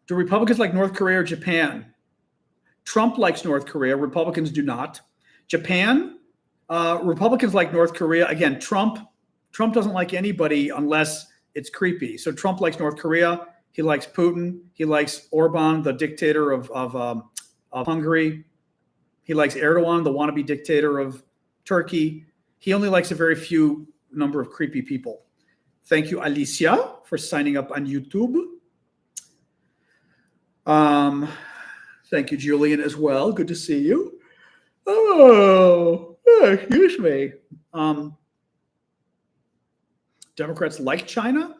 Do Republicans like North Korea or Japan? Trump likes North Korea. Republicans do not. Japan, Republicans like North Korea. Again, Trump doesn't like anybody unless it's creepy. So Trump likes North Korea. He likes Putin. He likes Orban, the dictator of Hungary. He likes Erdogan, the wannabe dictator of Turkey. He only likes a very few number of creepy people. Thank you, Alicia, for signing up on YouTube. Thank you, Julian, as well. Good to see you. Oh, excuse me. Democrats like China.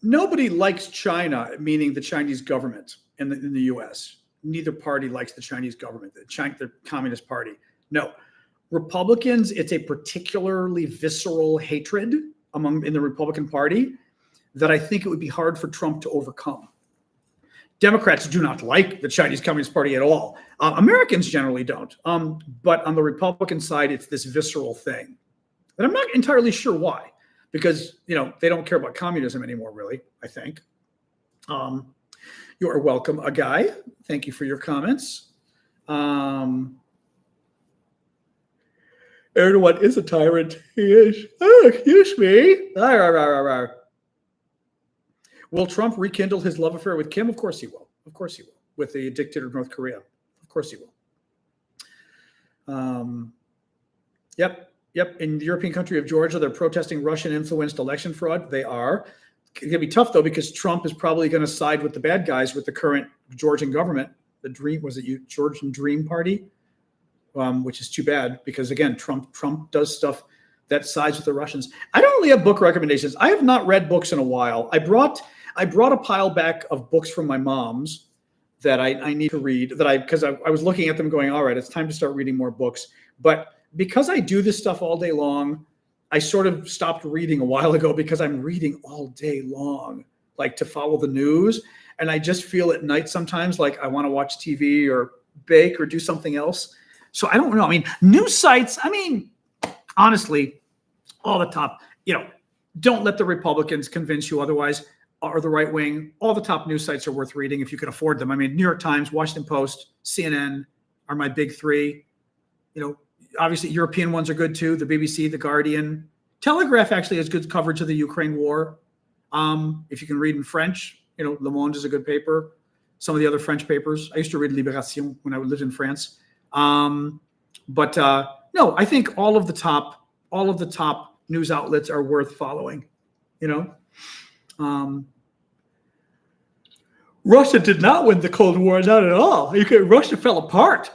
Nobody likes China, meaning the Chinese government in the U.S. Neither party likes the Chinese government, the Communist Party. No. Republicans, it's a particularly visceral hatred in the Republican Party that I think it would be hard for Trump to overcome. Democrats do not like the Chinese Communist Party at all. Americans generally don't. But on the Republican side, it's this visceral thing. And I'm not entirely sure why, because, they don't care about communism anymore, really, I think. You are welcome, a guy. Thank you for your comments. Erdogan is a tyrant. He is. Oh, excuse me. Will Trump rekindle his love affair with Kim? Of course he will. Of course he will. With the dictator of North Korea. Of course he will. Yep. In the European country of Georgia, they're protesting Russian-influenced election fraud. They are. It's going to be tough, though, because Trump is probably going to side with the bad guys with the current Georgian government. The Dream, was it Georgian Dream Party? Which is too bad because, again, Trump does stuff that sides with the Russians. I don't really have book recommendations. I have not read books in a while. I brought a pile back of books from my mom's that I need to read, because I was looking at them going, all right, it's time to start reading more books. But because I do this stuff all day long, I sort of stopped reading a while ago because I'm reading all day long, like to follow the news. And I just feel at night sometimes like I want to watch TV or bake or do something else. So I don't know. I mean, news sites, honestly, all the top, don't let the Republicans convince you otherwise, or the right wing. All the top news sites are worth reading if you can afford them. New York Times, Washington Post, CNN are my big three. Obviously European ones are good too. The BBC, The Guardian. Telegraph actually has good coverage of the Ukraine war. If you can read in French, Le Monde is a good paper. Some of the other French papers. I used to read Libération when I lived in France. No, I think all of the top news outlets are worth following. Russia did not win the Cold War, not at all. Russia fell apart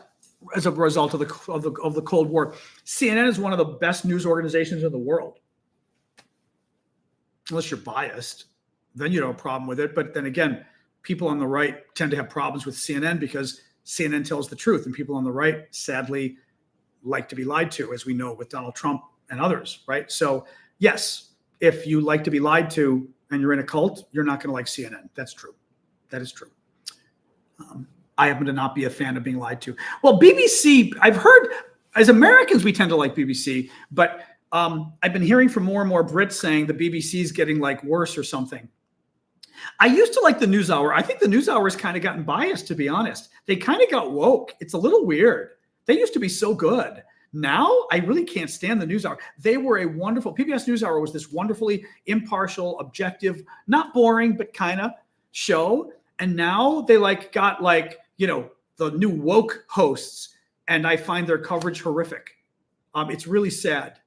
as a result of the Cold War. CNN is one of the best news organizations in the world. Unless you're biased, then you don't have a problem with it. But then again, people on the right tend to have problems with CNN because CNN tells the truth, and people on the right, sadly, like to be lied to, as we know with Donald Trump and others, right? So, yes, if you like to be lied to and you're in a cult, you're not going to like CNN. That's true. That is true. I happen to not be a fan of being lied to. Well, BBC, I've heard, as Americans, we tend to like BBC, but I've been hearing from more and more Brits saying the BBC is getting like worse or something. I used to like the NewsHour. I think the NewsHour has kind of gotten biased, to be honest. They kind of got woke. It's a little weird. They used to be so good. Now, I really can't stand the NewsHour. They were a wonderful, PBS NewsHour was this wonderfully impartial, objective, not boring, but kind of show. And now they like got like, you know, the new woke hosts, and I find their coverage horrific. It's really sad.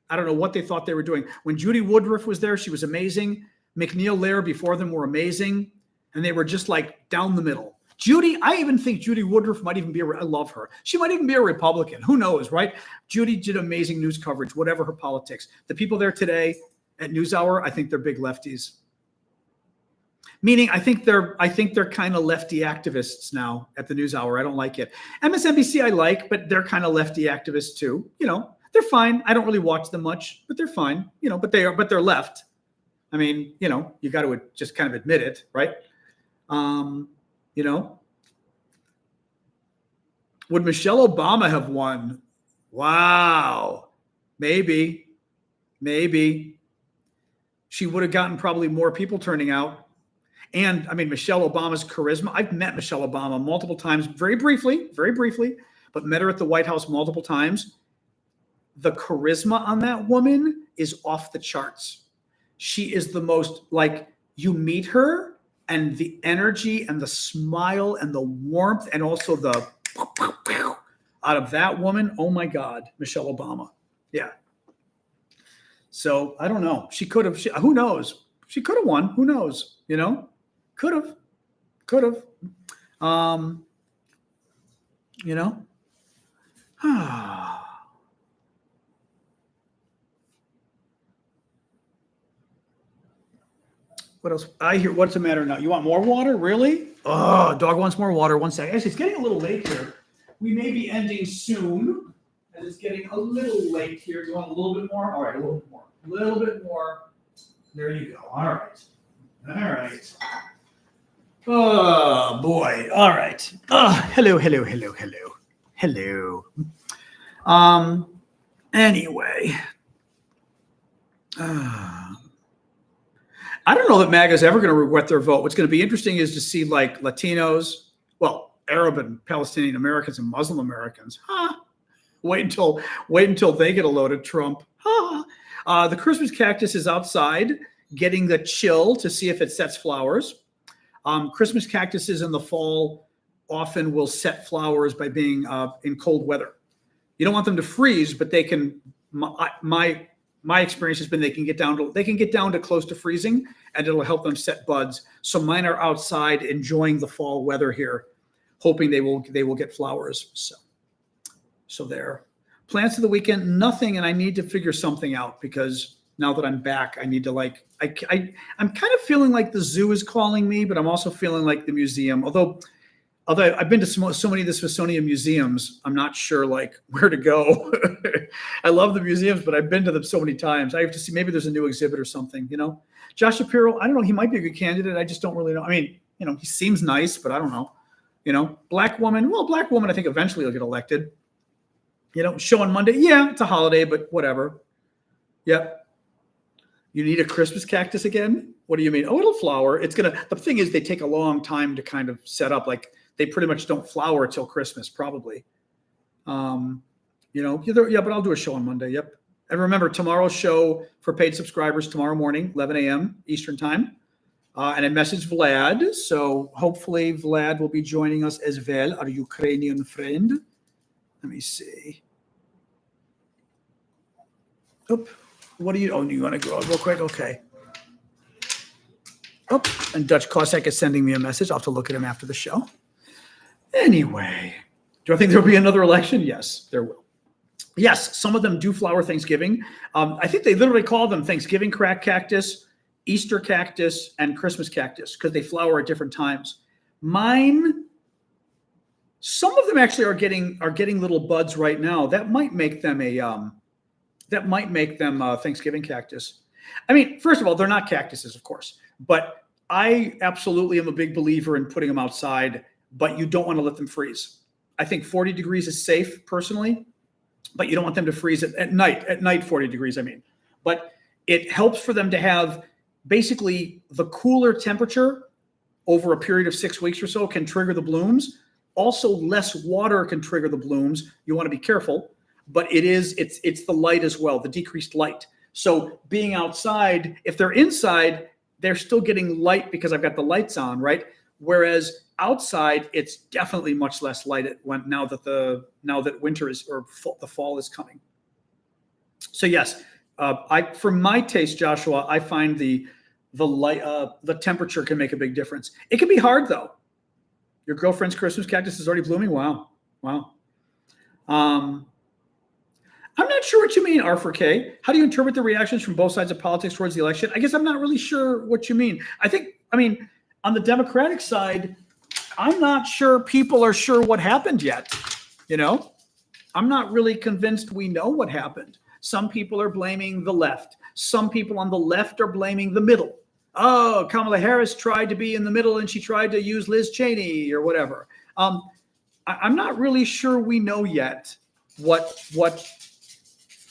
I don't know what they thought they were doing. When Judy Woodruff was there, she was amazing. McNeil Lehrer before them were amazing. And they were just like down the middle. Judy, I even think Judy Woodruff might even be, I love her. She might even be a Republican. Who knows, right? Judy did amazing news coverage, whatever her politics. The people there today at NewsHour, I think they're big lefties. Meaning, I think they're kind of lefty activists now at the NewsHour. I don't like it. MSNBC I like, but they're kind of lefty activists too. You know, they're fine. I don't really watch them much, but they're fine. You know, but they're left. I mean, you know, you got to just kind of admit it, right? You know, would Michelle Obama have won? Wow, maybe she would have gotten probably more people turning out. And I mean, Michelle Obama's charisma. I've met Michelle Obama multiple times, very briefly, but met her at the White House multiple times. The charisma on that woman is off the charts. She is the most, like, you meet her and the energy and the smile and the warmth and also the out of that woman. Oh my God, Michelle Obama. Yeah. So I don't know. She could have, who knows? She could have won. Who knows? You know, could have. You know, what else? I hear, what's the matter now? You want more water? Really? Oh, dog wants more water. 1 second. Actually, it's getting a little late here. We may be ending soon, and it's getting a little late here. Do you want a little bit more? All right, a little bit more. A little bit more. There you go. All right. Oh, boy. All right. Hello. Anyway. I don't know that MAGA is ever going to regret their vote. What's going to be interesting is to see like Latinos, well, Arab and Palestinian Americans and Muslim Americans. Wait until they get a load of Trump. The Christmas cactus is outside getting the chill to see if it sets flowers. Christmas cactuses in the fall often will set flowers by being in cold weather. You don't want them to freeze, but they can. My experience has been they can get down to close to freezing, and it'll help them set buds. So mine are outside enjoying the fall weather here, hoping they will get flowers. So there. Plans for the weekend, nothing, and I need to figure something out because now that I'm back, I need to I'm kind of feeling like the zoo is calling me, but I'm also feeling like the museum. Although I've been to so many of the Smithsonian museums, I'm not sure like where to go. I love the museums, but I've been to them so many times. I have to see, maybe there's a new exhibit or something, you know. Josh Shapiro, I don't know. He might be a good candidate. I just don't really know. I mean, you know, he seems nice, but I don't know. You know, black woman, I think eventually will get elected. You know, show on Monday. Yeah, it's a holiday, but whatever. Yep. You need a Christmas cactus again? What do you mean? Oh, it'll flower. The thing is they take a long time to kind of set up. Like they pretty much don't flower till Christmas, probably. You know, but I'll do a show on Monday. Yep. And remember, tomorrow's show for paid subscribers tomorrow morning, 11 a.m. Eastern time. And I messaged Vlad. So hopefully Vlad will be joining us as well, our Ukrainian friend. Let me see. Oop. What do you want to go real quick? Okay. Oh, and Dutch Cossack is sending me a message. I'll have to look at him after the show. Anyway, do I think there'll be another election? Yes, there will. Yes, some of them do flower Thanksgiving. I think they literally call them Thanksgiving cactus, Easter cactus, and Christmas cactus because they flower at different times. Mine, some of them actually are getting little buds right now. That might make them Thanksgiving cactus. I mean, first of all, they're not cactuses, of course, but I absolutely am a big believer in putting them outside, but you don't want to let them freeze. I think 40 degrees is safe personally. but you don't want them to freeze at night, 40 degrees, I mean. But it helps for them to have basically the cooler temperature over a period of 6 weeks or so can trigger the blooms. Also, less water can trigger the blooms. You want to be careful, but it's the light as well, the decreased light. So being outside, if they're inside, they're still getting light because I've got the lights on, right? Whereas outside, it's definitely much less light now that winter is, or the fall is coming. So yes, for my taste, Joshua, I find the light, the temperature can make a big difference. It can be hard though. Your girlfriend's Christmas cactus is already blooming. Wow. I'm not sure what you mean, R4K. How do you interpret the reactions from both sides of politics towards the election? I guess I'm not really sure what you mean. I mean, on the Democratic side, I'm not sure people are sure what happened yet. I'm not really convinced we know what happened. Some people are blaming the left. Some people on the left are blaming the middle. Oh, Kamala Harris tried to be in the middle and she tried to use Liz Cheney or whatever. I'm not really sure we know yet what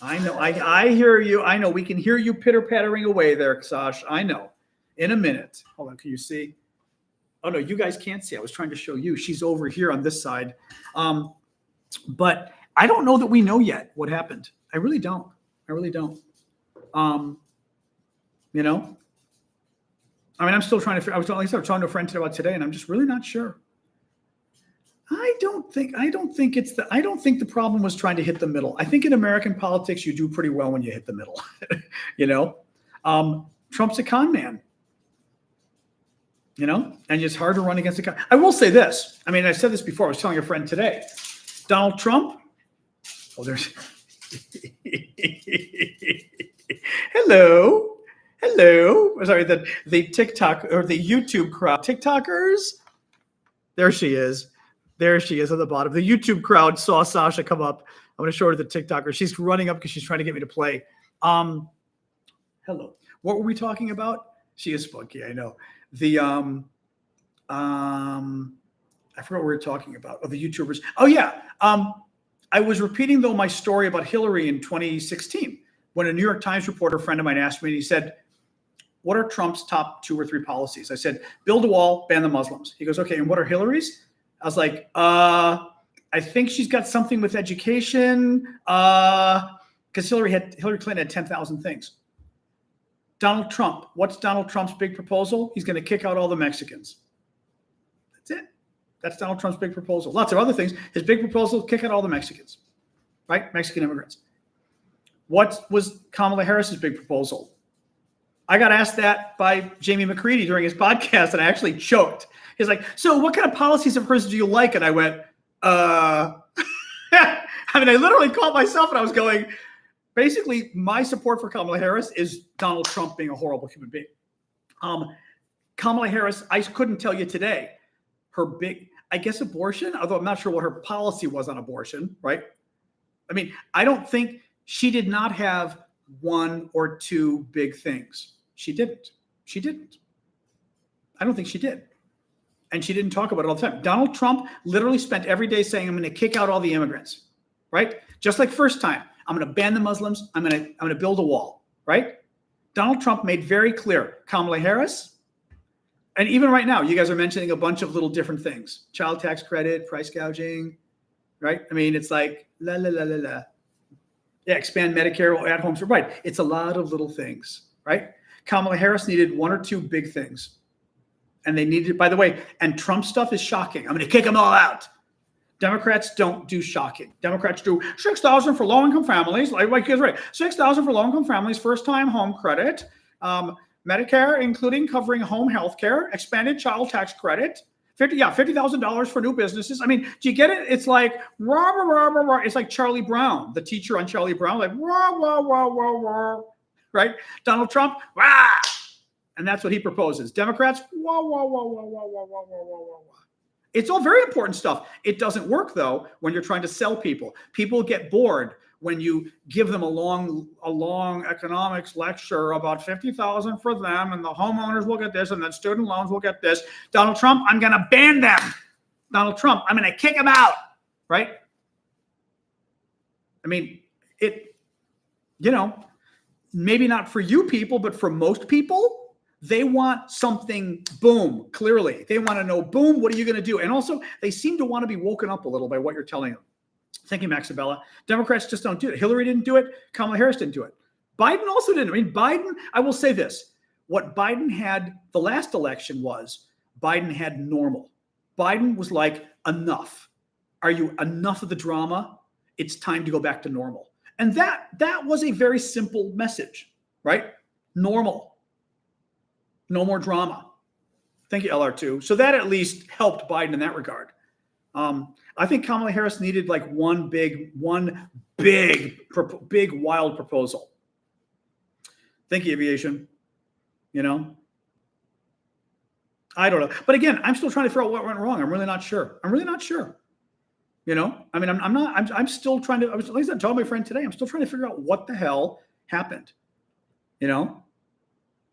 I know. I hear you. I know we can hear you pitter-pattering away there, Sash. I know. In a minute. Hold on. Can you see? Oh, no, you guys can't see. I was trying to show you. She's over here on this side. But I don't know that we know yet what happened. I really don't. I'm still trying to. I was talking to a friend today about today, and I'm just really not sure. I don't think the problem was trying to hit the middle. I think in American politics, you do pretty well when you hit the middle. Trump's a con man. And it's hard to run against a con. I will say this. I said this before. I was telling a friend today. Donald Trump. Oh, there's. Hello. Sorry, the TikTok or the YouTube crowd, TikTokers. There she is at the bottom. The YouTube crowd saw Sasha come up. I'm going to show her the TikToker. She's running up because she's trying to get me to play. Hello. What were we talking about? She is spunky. I know. I forgot what we were talking about. Oh, the YouTubers. Oh yeah. I was repeating though my story about Hillary in 2016 when a New York Times reporter friend of mine asked me, and he said, what are Trump's top 2 or 3 policies? I said, build a wall, ban the Muslims. He goes, okay, and what are Hillary's? I was like, I think she's got something with education, because Hillary Clinton had 10,000 things. Donald Trump, what's Donald Trump's big proposal? He's going to kick out all the Mexicans. That's it. That's Donald Trump's big proposal. Lots of other things. His big proposal, kick out all the Mexicans, right? Mexican immigrants. What was Kamala Harris's big proposal? I got asked that by Jamie McCready during his podcast, and I actually choked. He's like, so what kind of policies of hers do you like? And I went, I literally caught myself and I was going, basically, my support for Kamala Harris is Donald Trump being a horrible human being. Kamala Harris, I couldn't tell you today, her big, I guess, abortion, although I'm not sure what her policy was on abortion, right? I don't think she did not have 1 or 2 big things. She didn't. I don't think she did. And she didn't talk about it all the time. Donald Trump literally spent every day saying, I'm going to kick out all the immigrants, right? Just like first time, I'm going to ban the Muslims. I'm going to build a wall, right? Donald Trump made very clear, Kamala Harris, and even right now, you guys are mentioning a bunch of little different things. Child tax credit, price gouging, right? It's like, la, la, la, la, la. Yeah, expand Medicare, add homes. Right. It's a lot of little things, right? Kamala Harris needed 1 or 2 big things. And they needed, by the way, and Trump stuff is shocking. I'm going to kick them all out. Democrats don't do shocking. Democrats do 6,000 for low-income families. Like you guys right. 6,000 for low-income families, first-time home credit, Medicare, including covering home health care, expanded child tax credit, $50,000 for new businesses. Do you get it? It's like rah, rah, rah, rah, rah. It's like Charlie Brown, the teacher on Charlie Brown, like rah, rah, rah, rah, rah, right? Donald Trump, rah, and that's what he proposes. Democrats, wah, wah, wah, wah, wah, wah, wah, wah, wah, wah. It's all very important stuff. It doesn't work though when you're trying to sell people. People get bored when you give them a long economics lecture about 50,000 for them, and the homeowners will get this, and then student loans will get this. Donald Trump, I'm going to ban them. Donald Trump, I'm going to kick him out, right? I mean, maybe not for you people, but for most people, they want something, boom, clearly. They want to know, boom, what are you going to do? And also, they seem to want to be woken up a little by what you're telling them. Thank you, Maxabella. Democrats just don't do it. Hillary didn't do it. Kamala Harris didn't do it. Biden also didn't. I mean, Biden, I will say this. What Biden had the last election was Biden had normal. Biden was like, enough. Are you enough of the drama? It's time to go back to normal. And that was a very simple message, right? Normal. No more drama. Thank you, LR2. So that at least helped Biden in that regard. I think Kamala Harris needed like one big wild proposal. Thank you, aviation. I don't know. But again, I'm still trying to figure out what went wrong. I'm really not sure. I mean, I'm still trying to, like I said, told my friend today, I'm still trying to figure out what the hell happened. I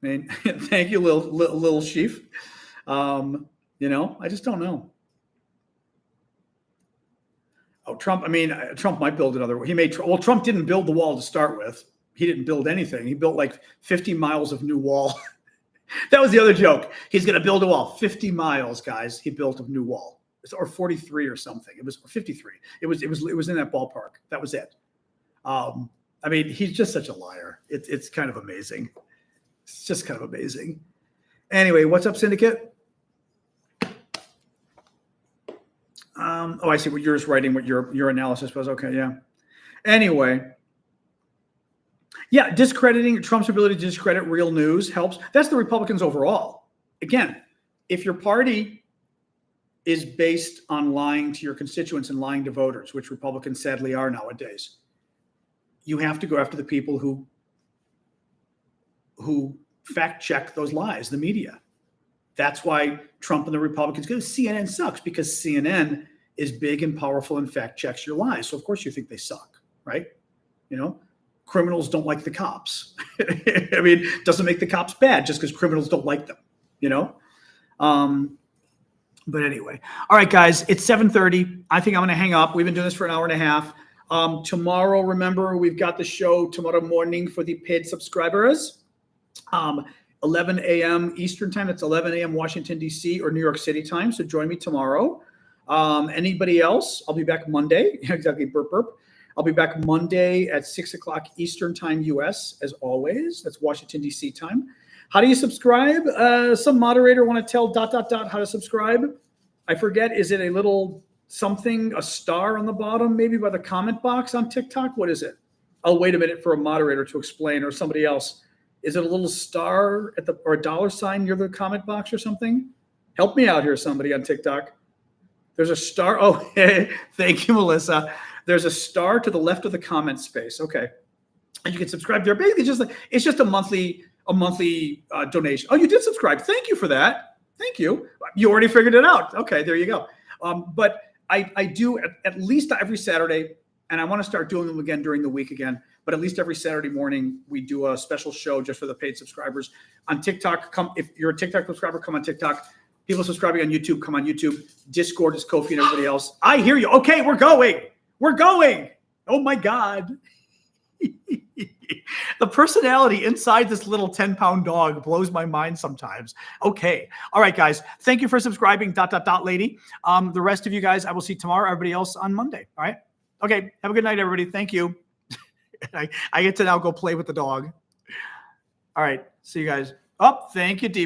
mean, thank you, little sheaf. I just don't know. Oh, Trump, Trump might build another. Trump didn't build the wall to start with. He didn't build anything. He built like 50 miles of new wall. That was the other joke. He's going to build a wall. 50 miles, guys. He built a new wall. Or 43 or something. It was 53. It was in that ballpark. That was it. He's just such a liar. It's kind of amazing. It's just kind of amazing. Anyway, what's up, Syndicate? I see what yours writing, what your analysis was. Okay, yeah. Anyway. Yeah, discrediting Trump's ability to discredit real news helps. That's the Republicans overall. Again, if your party is based on lying to your constituents and lying to voters, which Republicans sadly are nowadays, you have to go after the people who fact check those lies, the media. That's why Trump and the Republicans go, CNN sucks, because CNN is big and powerful and fact checks your lies. So of course you think they suck, right? Criminals don't like the cops. Doesn't make the cops bad just because criminals don't like them, But anyway. All right, guys, it's 7:30. I think I'm going to hang up. We've been doing this for an hour and a half. Tomorrow, remember, we've got the show tomorrow morning for the paid subscribers. 11 a.m. Eastern time. That's 11 a.m. Washington, D.C. or New York City time. So join me tomorrow. Anybody else? I'll be back Monday. Exactly, burp, burp. I'll be back Monday at 6 o'clock Eastern time, U.S., as always. That's Washington, D.C. time. How do you subscribe? Some moderator want to tell ... how to subscribe. I forget. Is it a little something, a star on the bottom, maybe by the comment box on TikTok? What is it? I'll wait a minute for a moderator to explain, or somebody else. Is it a little star or a dollar sign near the comment box or something? Help me out here, somebody on TikTok. There's a star. Oh, hey, thank you, Melissa. There's a star to the left of the comment space. Okay. And you can subscribe there. Basically, it's just a monthly donation. Oh, you did subscribe. Thank you for that. Thank you. You already figured it out. Okay, there you go. But I do at least every Saturday, and I want to start doing them again during the week again. But at least every Saturday morning, we do a special show just for the paid subscribers on TikTok. If you're a TikTok subscriber, come on TikTok. People subscribing on YouTube, come on YouTube. Discord is Kofi and everybody else. I hear you. Okay, we're going. We're going. Oh my God. The personality inside this little 10-pound dog blows my mind sometimes. Okay. All right, guys. Thank you for subscribing, ... lady. The rest of you guys, I will see tomorrow. Everybody else on Monday. All right. Okay. Have a good night, everybody. Thank you. I get to now go play with the dog. All right. See you guys. Oh, thank you, Deep.